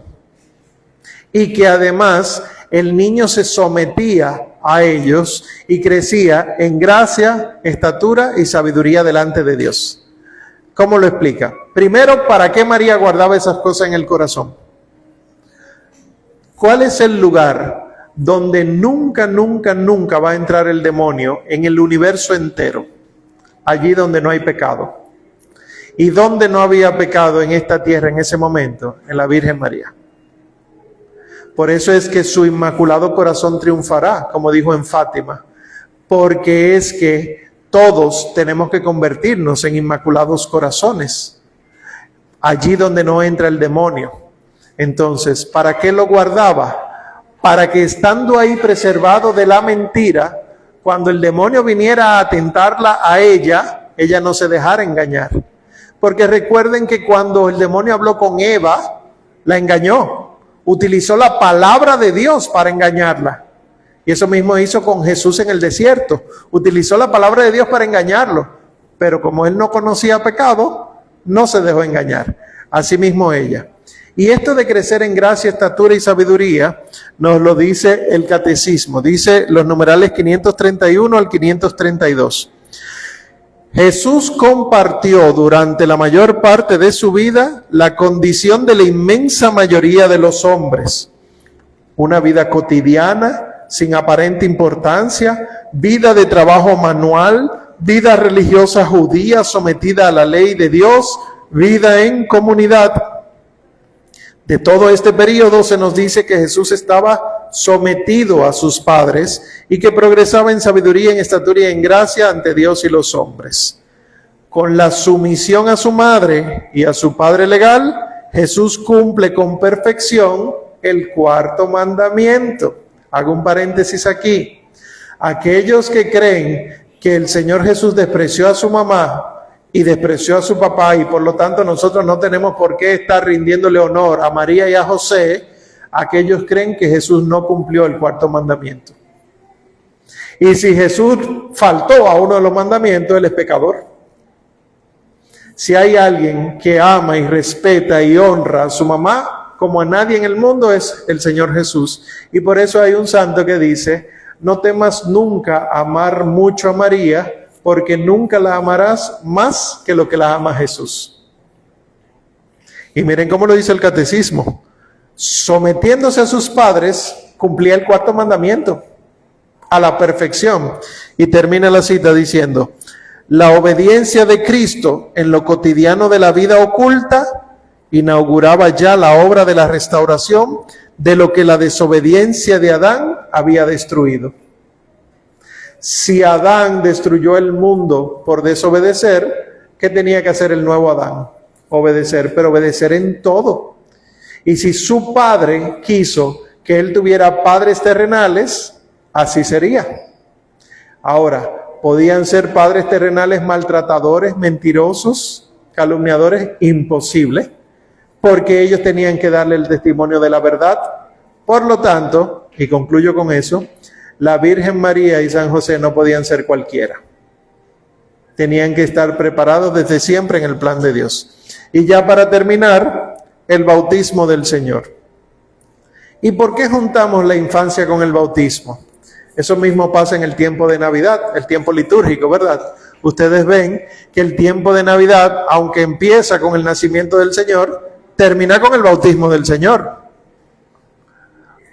y que además el niño se sometía a ellos y crecía en gracia, estatura y sabiduría delante de Dios. ¿Cómo lo explica? Primero, ¿para qué María guardaba esas cosas en el corazón? ¿Cuál es el lugar donde nunca va a entrar el demonio en el universo entero? Allí donde no hay pecado. ¿Y dónde no había pecado en esta tierra en ese momento? En la Virgen María. Por eso es que su inmaculado corazón triunfará, como dijo en Fátima, porque es que todos tenemos que convertirnos en inmaculados corazones, allí donde no entra el demonio. Entonces, ¿para qué lo guardaba? Para que estando ahí preservado de la mentira, cuando el demonio viniera a tentarla a ella no se dejara engañar. Porque recuerden que cuando el demonio habló con Eva, la engañó. Utilizó la palabra de Dios para engañarla. Y eso mismo hizo con Jesús en el desierto. Utilizó la palabra de Dios para engañarlo. Pero como él no conocía pecado, no se dejó engañar. Así mismo ella. Y esto de crecer en gracia, estatura y sabiduría, nos lo dice el catecismo. Dice los numerales 531 al 532. Jesús compartió durante la mayor parte de su vida la condición de la inmensa mayoría de los hombres. Una vida cotidiana, sin aparente importancia, vida de trabajo manual, vida religiosa judía sometida a la ley de Dios, vida en comunidad. De todo este periodo se nos dice que Jesús estaba sometido a sus padres y que progresaba en sabiduría, en estatura y en gracia ante Dios y los hombres. Con la sumisión a su madre y a su padre legal, Jesús cumple con perfección el cuarto mandamiento. Hago un paréntesis aquí. Aquellos que creen que el Señor Jesús despreció a su mamá y despreció a su papá y por lo tanto nosotros no tenemos por qué estar rindiéndole honor a María y a José, aquellos creen que Jesús no cumplió el cuarto mandamiento. Y si Jesús faltó a uno de los mandamientos, él es pecador. Si hay alguien que ama y respeta y honra a su mamá como a nadie en el mundo, es el Señor Jesús. Y por eso hay un santo que dice: no temas nunca amar mucho a María, porque nunca la amarás más que lo que la ama Jesús. Y miren cómo lo dice el catecismo. Sometiéndose a sus padres, cumplía el cuarto mandamiento a la perfección. Y termina la cita diciendo: la obediencia de Cristo en lo cotidiano de la vida oculta inauguraba ya la obra de la restauración de lo que la desobediencia de Adán había destruido. Si Adán destruyó el mundo por desobedecer, ¿qué tenía que hacer el nuevo Adán? Obedecer, pero obedecer en todo. Y si su padre quiso que él tuviera padres terrenales, así sería. Ahora, ¿podían ser padres terrenales maltratadores, mentirosos, calumniadores? Imposible, porque ellos tenían que darle el testimonio de la verdad. Por lo tanto, y concluyo con eso, la Virgen María y San José no podían ser cualquiera. Tenían que estar preparados desde siempre en el plan de Dios. Y ya para terminar, el bautismo del Señor. ¿Y por qué juntamos la infancia con el bautismo? Eso mismo pasa en el tiempo de Navidad, el tiempo litúrgico, ¿verdad? Ustedes ven que el tiempo de Navidad, aunque empieza con el nacimiento del Señor, termina con el bautismo del Señor.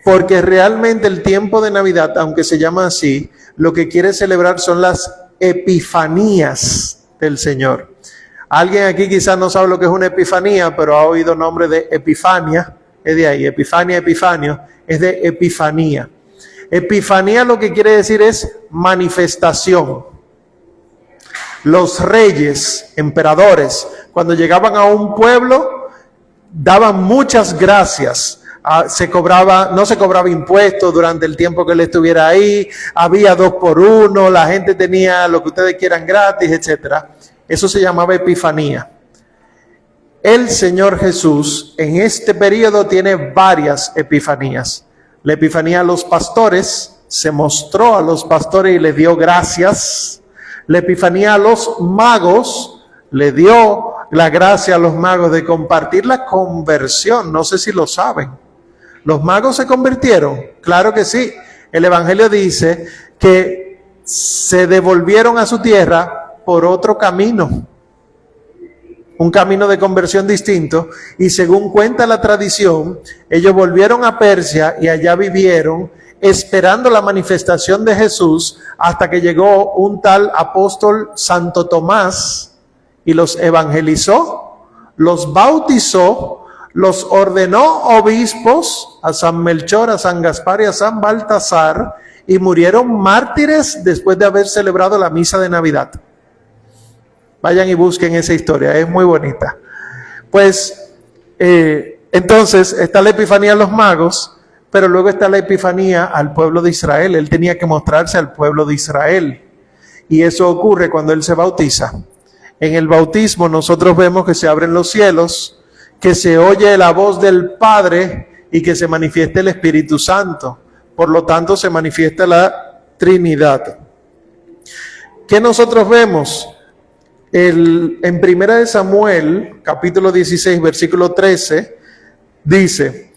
Porque realmente el tiempo de Navidad, aunque se llama así, lo que quiere celebrar son las epifanías del Señor. Alguien aquí quizás no sabe lo que es una epifanía, pero ha oído nombre de Epifania, es de ahí, Epifania, Epifanio, es de epifanía. Epifanía lo que quiere decir es manifestación. Los reyes, emperadores, cuando llegaban a un pueblo, daban muchas gracias. No se cobraba impuestos durante el tiempo que él estuviera ahí, había 2 por 1, la gente tenía lo que ustedes quieran gratis, etcétera. Eso se llamaba epifanía. El Señor Jesús en este periodo tiene varias epifanías. La epifanía a los pastores, se mostró a los pastores y les dio gracias. La epifanía a los magos, le dio la gracia a los magos de compartir la conversión. No sé si lo saben. ¿Los magos se convirtieron? Claro que sí. El Evangelio dice que se devolvieron a su tierra por otro camino. Un camino de conversión distinto. Y según cuenta la tradición, ellos volvieron a Persia y allá vivieron esperando la manifestación de Jesús hasta que llegó un tal apóstol Santo Tomás y los evangelizó, los bautizó, los ordenó obispos a San Melchor, a San Gaspar y a San Baltasar, y murieron mártires después de haber celebrado la misa de Navidad. Vayan y busquen esa historia, es muy bonita. Pues, entonces está la epifanía a los magos, pero luego está la epifanía al pueblo de Israel. Él tenía que mostrarse al pueblo de Israel. Y eso ocurre cuando él se bautiza. En el bautismo nosotros vemos que se abren los cielos, que se oye la voz del Padre y que se manifiesta el Espíritu Santo. Por lo tanto, se manifiesta la Trinidad. ¿Qué nosotros vemos? En 1 Samuel, capítulo 16, versículo 13, dice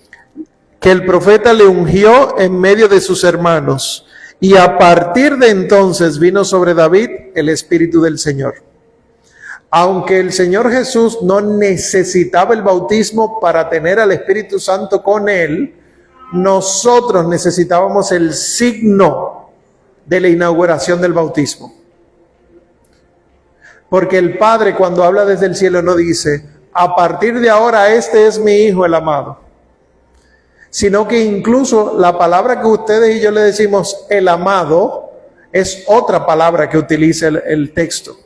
que el profeta le ungió en medio de sus hermanos, y a partir de entonces vino sobre David el Espíritu del Señor. Aunque el Señor Jesús no necesitaba el bautismo para tener al Espíritu Santo con él, nosotros necesitábamos el signo de la inauguración del bautismo. Porque el Padre, cuando habla desde el cielo, no dice, a partir de ahora este es mi Hijo el amado. Sino que incluso la palabra que ustedes y yo le decimos, el amado, es otra palabra que utiliza el texto.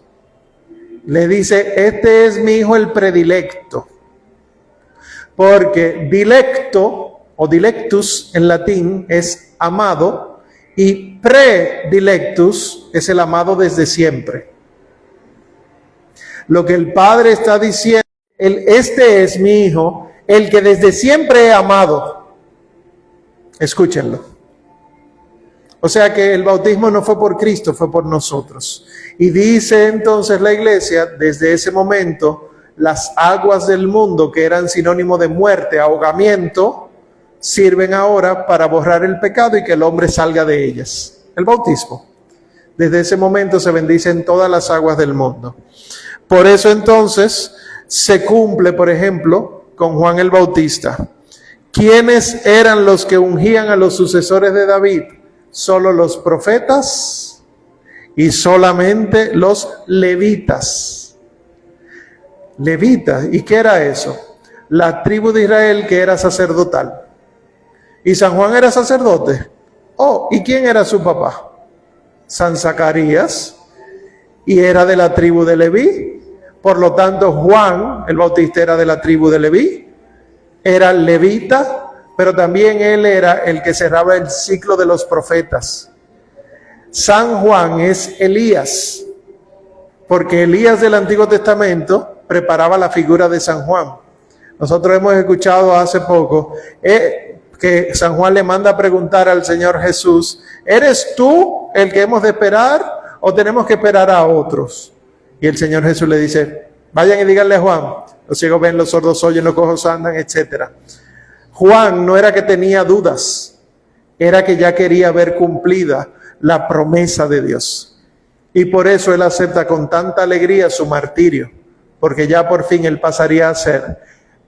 Le dice, este es mi Hijo el predilecto. Porque dilecto o dilectus en latín es amado y predilectus es el amado desde siempre. Lo que el Padre está diciendo, este es mi Hijo, el que desde siempre he amado. Escúchenlo. O sea que el bautismo no fue por Cristo, fue por nosotros. Y dice entonces la Iglesia, desde ese momento, las aguas del mundo, que eran sinónimo de muerte, ahogamiento, sirven ahora para borrar el pecado y que el hombre salga de ellas. El bautismo. Desde ese momento se bendicen todas las aguas del mundo. Por eso entonces se cumple, por ejemplo, con Juan el Bautista. ¿Quiénes eran los que ungían a los sucesores de David? Solo los profetas y solamente los levitas. Levitas, ¿y qué era eso? La tribu de Israel que era sacerdotal. ¿Y San Juan era sacerdote? Oh, ¿y quién era su papá? San Zacarías, y era de la tribu de Leví. Por lo tanto, Juan el Bautista era de la tribu de Leví, era levita, pero también él era el que cerraba el ciclo de los profetas. San Juan es Elías, porque Elías del Antiguo Testamento preparaba la figura de San Juan. Nosotros hemos escuchado hace poco que San Juan le manda a preguntar al Señor Jesús: ¿eres tú el que hemos de esperar o tenemos que esperar a otros? Y el Señor Jesús le dice: vayan y díganle a Juan, los ciegos ven, los sordos oyen, los cojos andan, etc. Juan no era que tenía dudas, era que ya quería ver cumplida la promesa de Dios. Y por eso él acepta con tanta alegría su martirio, porque ya por fin él pasaría a ser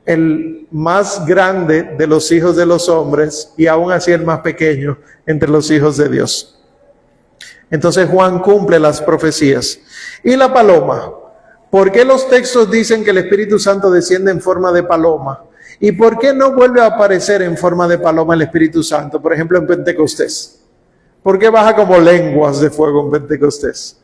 el más grande de los hijos de los hombres y aún así el más pequeño entre los hijos de Dios. Entonces Juan cumple las profecías. Y la paloma, ¿por qué los textos dicen que el Espíritu Santo desciende en forma de paloma? ¿Y por qué no vuelve a aparecer en forma de paloma el Espíritu Santo? Por ejemplo, en Pentecostés. ¿Por qué baja como lenguas de fuego en Pentecostés?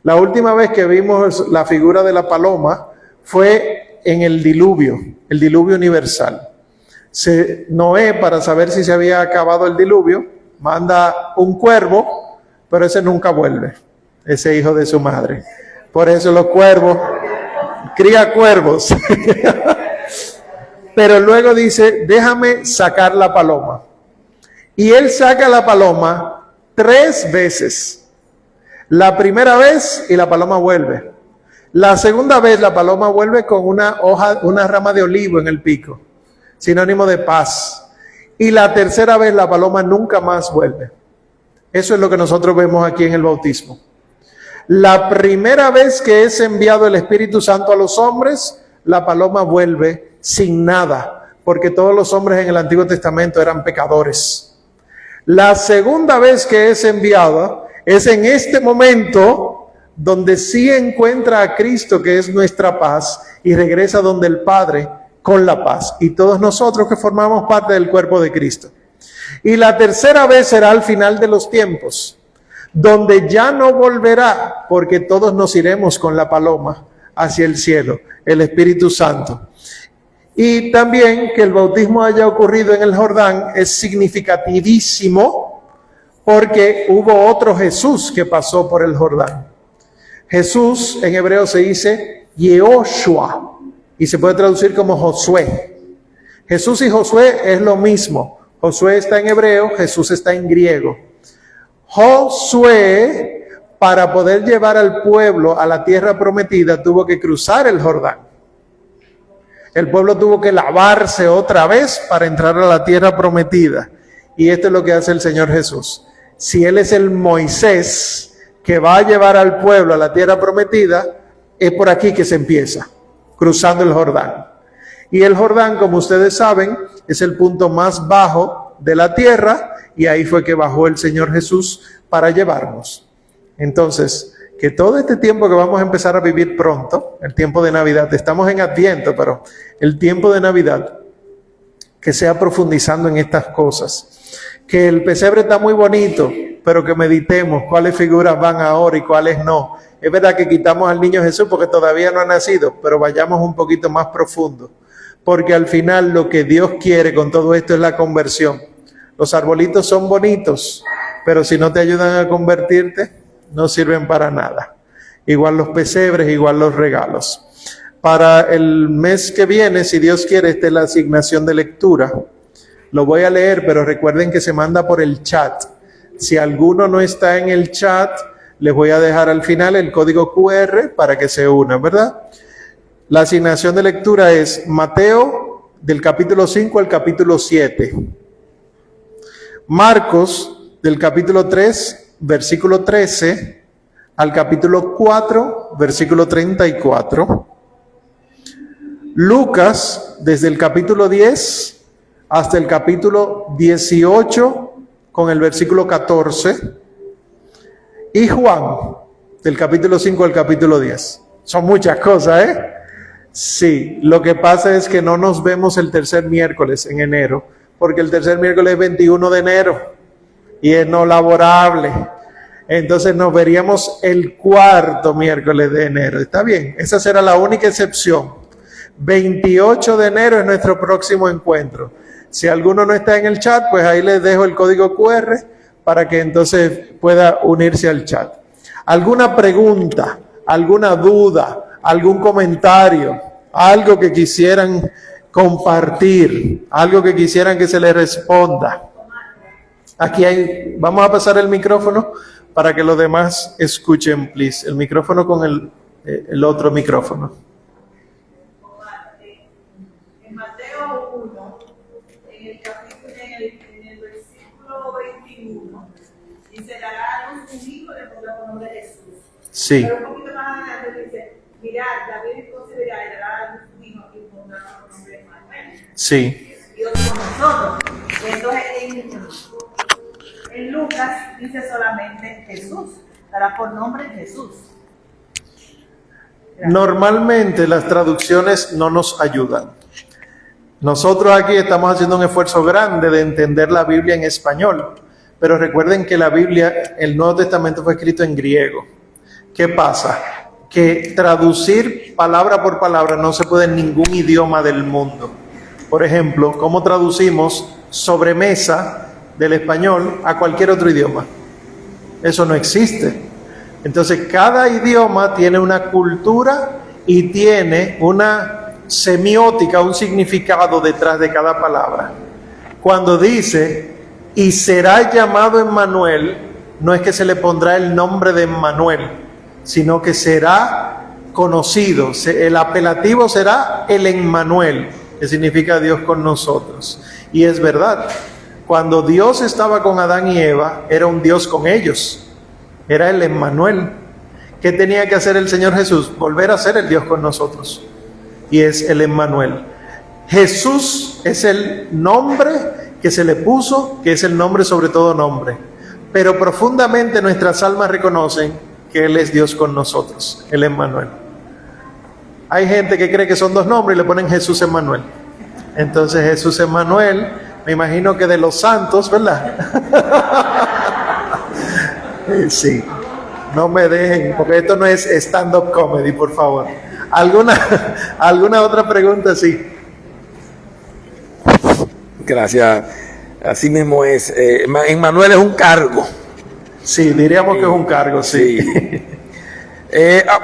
La última vez que vimos la figura de la paloma fue en el diluvio universal. Noé, para saber si se había acabado el diluvio, manda un cuervo, pero ese nunca vuelve, ese hijo de su madre. Por eso los cuervos, cría cuervos. Pero luego dice: déjame sacar la paloma. Y él saca la paloma 3 veces. La primera vez y la paloma vuelve. La segunda vez la paloma vuelve con una rama de olivo en el pico, sinónimo de paz. Y la tercera vez la paloma nunca más vuelve. Eso es lo que nosotros vemos aquí en el bautismo. La primera vez que es enviado el Espíritu Santo a los hombres, la paloma vuelve sin nada, porque todos los hombres en el Antiguo Testamento eran pecadores. La segunda vez que es enviada es en este momento donde sí encuentra a Cristo, que es nuestra paz, y regresa donde el Padre con la paz, y todos nosotros que formamos parte del cuerpo de Cristo. Y la tercera vez será al final de los tiempos, donde ya no volverá, porque todos nos iremos con la paloma hacia el cielo, el Espíritu Santo. Y también que el bautismo haya ocurrido en el Jordán es significativísimo, porque hubo otro Jesús que pasó por el Jordán. Jesús en hebreo se dice Yehoshua y se puede traducir como Josué. Jesús y Josué es lo mismo. Josué está en hebreo, Jesús está en griego. Josué, para poder llevar al pueblo a la tierra prometida, tuvo que cruzar el Jordán. El pueblo tuvo que lavarse otra vez para entrar a la tierra prometida. Y esto es lo que hace el Señor Jesús. Si Él es el Moisés que va a llevar al pueblo a la tierra prometida, es por aquí que se empieza, cruzando el Jordán. Y el Jordán, como ustedes saben, es el punto más bajo de la tierra, y ahí fue que bajó el Señor Jesús para llevarnos. Entonces, que todo este tiempo que vamos a empezar a vivir pronto, el tiempo de Navidad, estamos en Adviento, pero el tiempo de Navidad, que sea profundizando en estas cosas. Que el pesebre está muy bonito, pero que meditemos cuáles figuras van ahora y cuáles no. Es verdad que quitamos al niño Jesús porque todavía no ha nacido, pero vayamos un poquito más profundo. Porque al final lo que Dios quiere con todo esto es la conversión. Los arbolitos son bonitos, pero si no te ayudan a convertirte, no sirven para nada. Igual los pesebres, igual los regalos. Para el mes que viene, si Dios quiere, esta es la asignación de lectura. Lo voy a leer, pero recuerden que se manda por el chat. Si alguno no está en el chat, les voy a dejar al final el código QR para que se unan, ¿verdad? La asignación de lectura es Mateo del capítulo 5 al capítulo 7. Marcos del capítulo 3, versículo 13 al capítulo 4, versículo 34. Lucas desde el capítulo 10 hasta el capítulo 18 con el versículo 14. Y Juan del capítulo 5 al capítulo 10. Son muchas cosas, ¿eh? Sí, lo que pasa es que no nos vemos el tercer miércoles en enero, porque el tercer miércoles es 21 de enero y es no laborable. Entonces nos veríamos el cuarto miércoles de enero. ¿Está bien? Esa será la única excepción. 28 de enero es nuestro próximo encuentro. Si alguno no está en el chat, pues ahí les dejo el código QR para que entonces pueda unirse al chat. ¿Alguna pregunta, alguna duda, algún comentario, algo que quisieran compartir, algo que quisieran que se les responda? Aquí hay, vamos a pasar el micrófono para que los demás escuchen, please. El micrófono con el otro micrófono. En Mateo 1, en el capítulo, en el versículo 21, dice, dará a luz un hijo de por nombre de Jesús. Sí. Pero un poquito más adelante dice, mirad, la Virgen concebirá y dará a luz un hijo y pondrá por nombre de Manuel. Sí. Dios con nosotros. Entonces, en Lucas dice solamente Jesús, dará por nombre Jesús. Gracias. Normalmente las traducciones no nos ayudan. Nosotros aquí estamos haciendo un esfuerzo grande de entender la Biblia en español, pero recuerden que la Biblia, el Nuevo Testamento fue escrito en griego. ¿Qué pasa? Que traducir palabra por palabra no se puede en ningún idioma del mundo. Por ejemplo, ¿cómo traducimos sobremesa del español a cualquier otro idioma? Eso no existe. Entonces, cada idioma tiene una cultura y tiene una semiótica, un significado detrás de cada palabra. Cuando dice, y será llamado Emmanuel, no es que se le pondrá el nombre de Emmanuel, sino que será conocido. El apelativo será el Emmanuel, que significa Dios con nosotros. Y es verdad, cuando Dios estaba con Adán y Eva, era un Dios con ellos. Era el Emmanuel. ¿Qué tenía que hacer el Señor Jesús? Volver a ser el Dios con nosotros. Y es el Emmanuel. Jesús es el nombre que se le puso, que es el nombre sobre todo nombre. Pero profundamente nuestras almas reconocen que Él es Dios con nosotros, el Emmanuel. Hay gente que cree que son dos nombres y le ponen Jesús Emmanuel. Entonces Jesús Emmanuel, me imagino que de los santos, ¿verdad? Sí, no me dejen, porque esto no es stand-up comedy, por favor. ¿Alguna otra pregunta? Sí. Gracias. Así mismo es. Emmanuel es un cargo. Sí, diríamos que es un cargo, sí.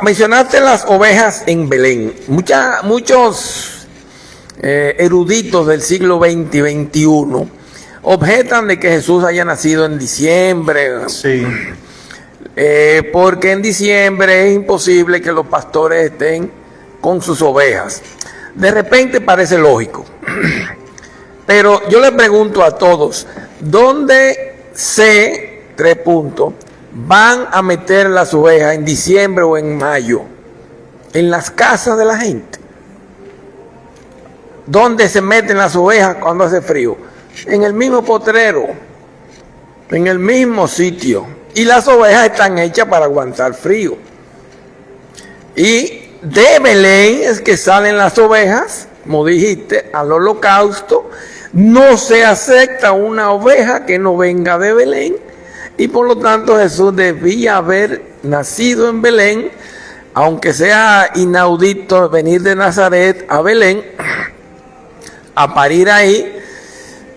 Mencionaste las ovejas en Belén. Muchos eruditos del siglo XX y XXI objetan de que Jesús haya nacido en diciembre. Sí. Porque en diciembre es imposible que los pastores estén con sus ovejas. De repente parece lógico. Pero yo le pregunto a todos, ¿dónde van a meter las ovejas en diciembre o en mayo? En las casas de la gente. ¿Dónde se meten las ovejas cuando hace frío? En el mismo potrero, en el mismo sitio. Y las ovejas están hechas para aguantar frío. Y de Belén es que salen las ovejas, como dijiste, al holocausto. No se acepta una oveja que no venga de Belén. Y por lo tanto Jesús debía haber nacido en Belén, aunque sea inaudito venir de Nazaret a Belén, a parir ahí,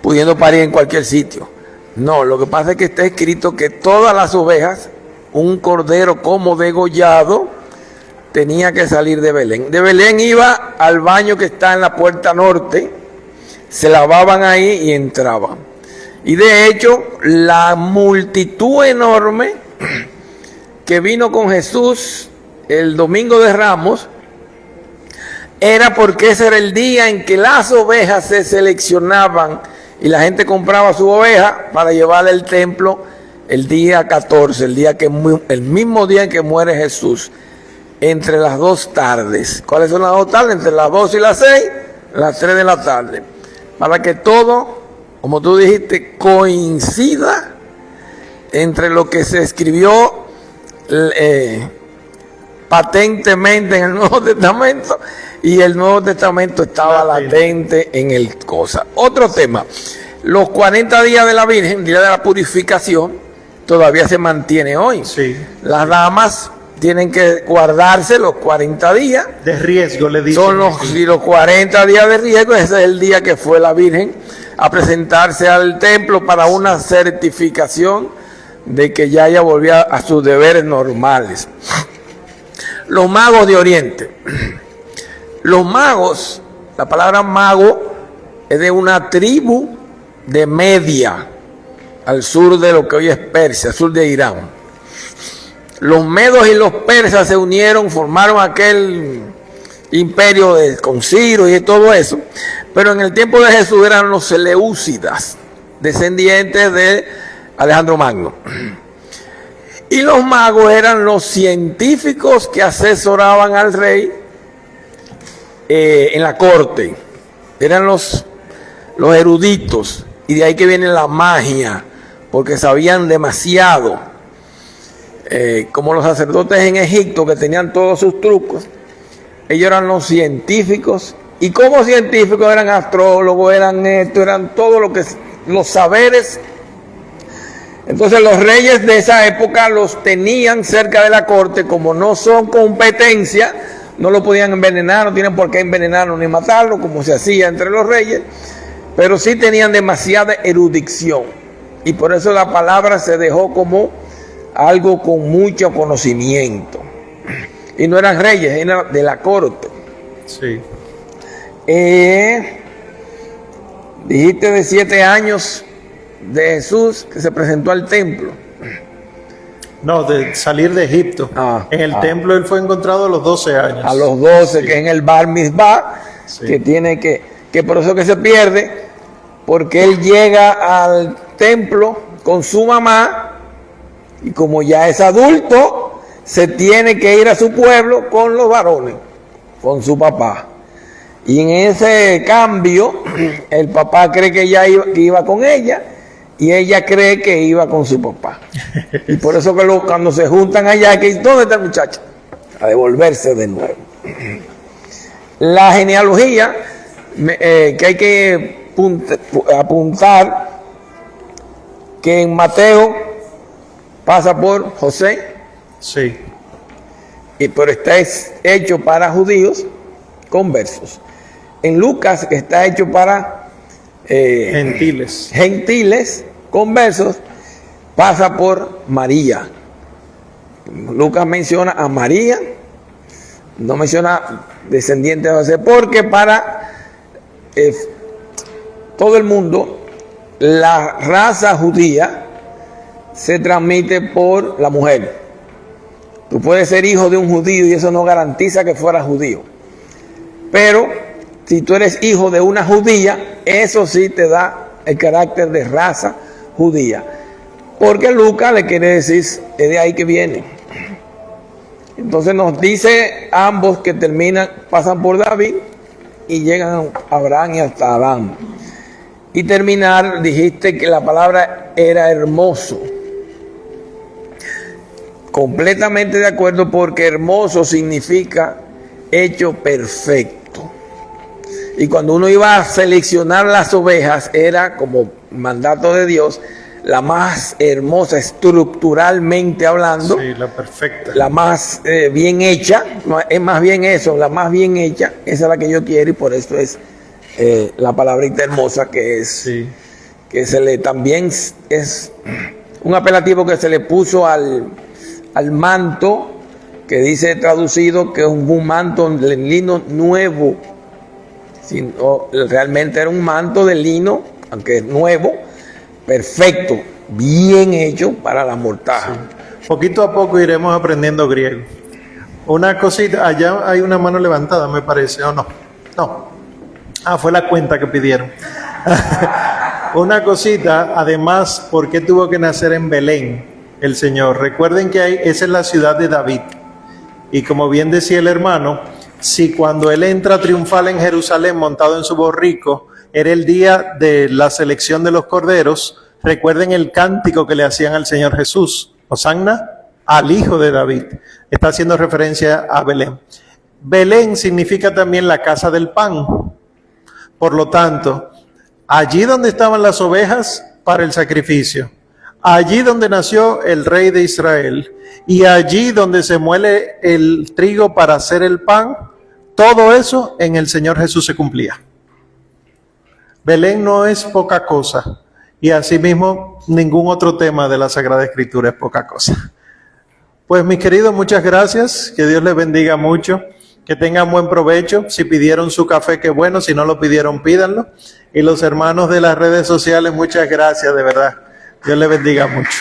pudiendo parir en cualquier sitio. No, lo que pasa es que está escrito que todas las ovejas, un cordero como degollado, tenía que salir de Belén. De Belén iba al baño que está en la puerta norte, se lavaban ahí y entraban. Y de hecho, la multitud enorme que vino con Jesús el domingo de Ramos, era porque ese era el día en que las ovejas se seleccionaban y la gente compraba su oveja para llevarla al templo el día 14, el mismo día en que muere Jesús, entre las 2 tardes. ¿Cuáles son las 2 tardes? Entre las 2 y las 6, las 3 de la tarde. Para que todo, como tú dijiste, coincida entre lo que se escribió patentemente en el Nuevo Testamento y el Nuevo Testamento estaba latente en el cosa. Otro tema, los 40 días de la Virgen, día de la purificación, todavía se mantiene hoy. Sí. Las damas tienen que guardarse los 40 días. De riesgo, le dicen. Son los 40 días de riesgo. Ese es el día que fue la Virgen a presentarse al templo para una certificación de que ya ella volvía a sus deberes normales. Los magos de Oriente. Los magos, la palabra mago es de una tribu de Media, al sur de lo que hoy es Persia, al sur de Irán. Los medos y los persas se unieron, formaron aquel imperio con Ciro y todo eso, pero en el tiempo de Jesús eran los seleucidas, descendientes de Alejandro Magno. Y los magos eran los científicos que asesoraban al rey en la corte. Eran los eruditos, y de ahí que viene la magia, porque sabían demasiado. Como los sacerdotes en Egipto, que tenían todos sus trucos, ellos eran los científicos, y como científicos eran astrólogos, eran todo lo que los saberes. Entonces los reyes de esa época los tenían cerca de la corte, como no son competencia, no lo podían envenenar, no tienen por qué envenenarlo ni matarlo, como se hacía entre los reyes, pero sí tenían demasiada erudición, y por eso la palabra se dejó como algo con mucho conocimiento. Y no eran reyes, eran de la corte. Sí. Dijiste de 7 años de Jesús que se presentó al templo. No, de salir de Egipto. En el templo él fue encontrado a los 12 años. A los 12, sí. Que en el Bar Mitzvah, sí. Que tiene que por eso que se pierde, porque él llega al templo con su mamá, y como ya es adulto, se tiene que ir a su pueblo con los varones, con su papá. Y en ese cambio, el papá cree que ella iba con ella, y ella cree que iba con su papá. Y por eso que cuando se juntan allá, que ¿dónde está el muchacho? A devolverse de nuevo. La genealogía que hay que apuntar, que en Mateo pasa por José, Sí. pero está hecho para judíos conversos. En Lucas está hecho para gentiles conversos, pasa por María. Lucas menciona a María, no menciona descendiente de José, porque para todo el mundo la raza judía se transmite por la mujer. Tú puedes ser hijo de un judío y eso no garantiza que fueras judío, pero si tú eres hijo de una judía, eso sí te da el carácter de raza judía, porque Lucas le quiere decir, es de ahí que viene. Entonces nos dice ambos que pasan por David y llegan a Abraham y hasta Adán. Y terminar, dijiste que la palabra era hermoso. Completamente de acuerdo, porque hermoso significa hecho perfecto. Y cuando uno iba a seleccionar las ovejas, era como mandato de Dios, la más hermosa estructuralmente hablando. Sí, la perfecta. La más bien hecha, es más bien eso, la más bien hecha, esa es la que yo quiero, y por eso es la palabrita hermosa que es, Sí. que también es un apelativo que se le puso al manto, que dice traducido que es un manto de lino nuevo. Realmente era un manto de lino, aunque es nuevo, perfecto, bien hecho para la mortaja. Sí. Poquito a poco iremos aprendiendo griego. Una cosita, allá hay una mano levantada, me parece, ¿o no? No. Fue la cuenta que pidieron. Una cosita, además, ¿por qué tuvo que nacer en Belén el Señor? Recuerden que esa es la ciudad de David. Y como bien decía el hermano, si cuando él entra triunfal en Jerusalén montado en su borrico, era el día de la selección de los corderos, recuerden el cántico que le hacían al Señor Jesús, Hosanna al Hijo de David. Está haciendo referencia a Belén. Belén significa también la casa del pan. Por lo tanto, allí donde estaban las ovejas para el sacrificio, allí donde nació el rey de Israel y allí donde se muele el trigo para hacer el pan, todo eso en el Señor Jesús se cumplía. Belén no es poca cosa y asimismo ningún otro tema de la Sagrada Escritura es poca cosa. Pues mis queridos, muchas gracias, que Dios les bendiga mucho, que tengan buen provecho. Si pidieron su café, qué bueno, si no lo pidieron, pídanlo. Y los hermanos de las redes sociales, muchas gracias, de verdad. Dios les bendiga mucho.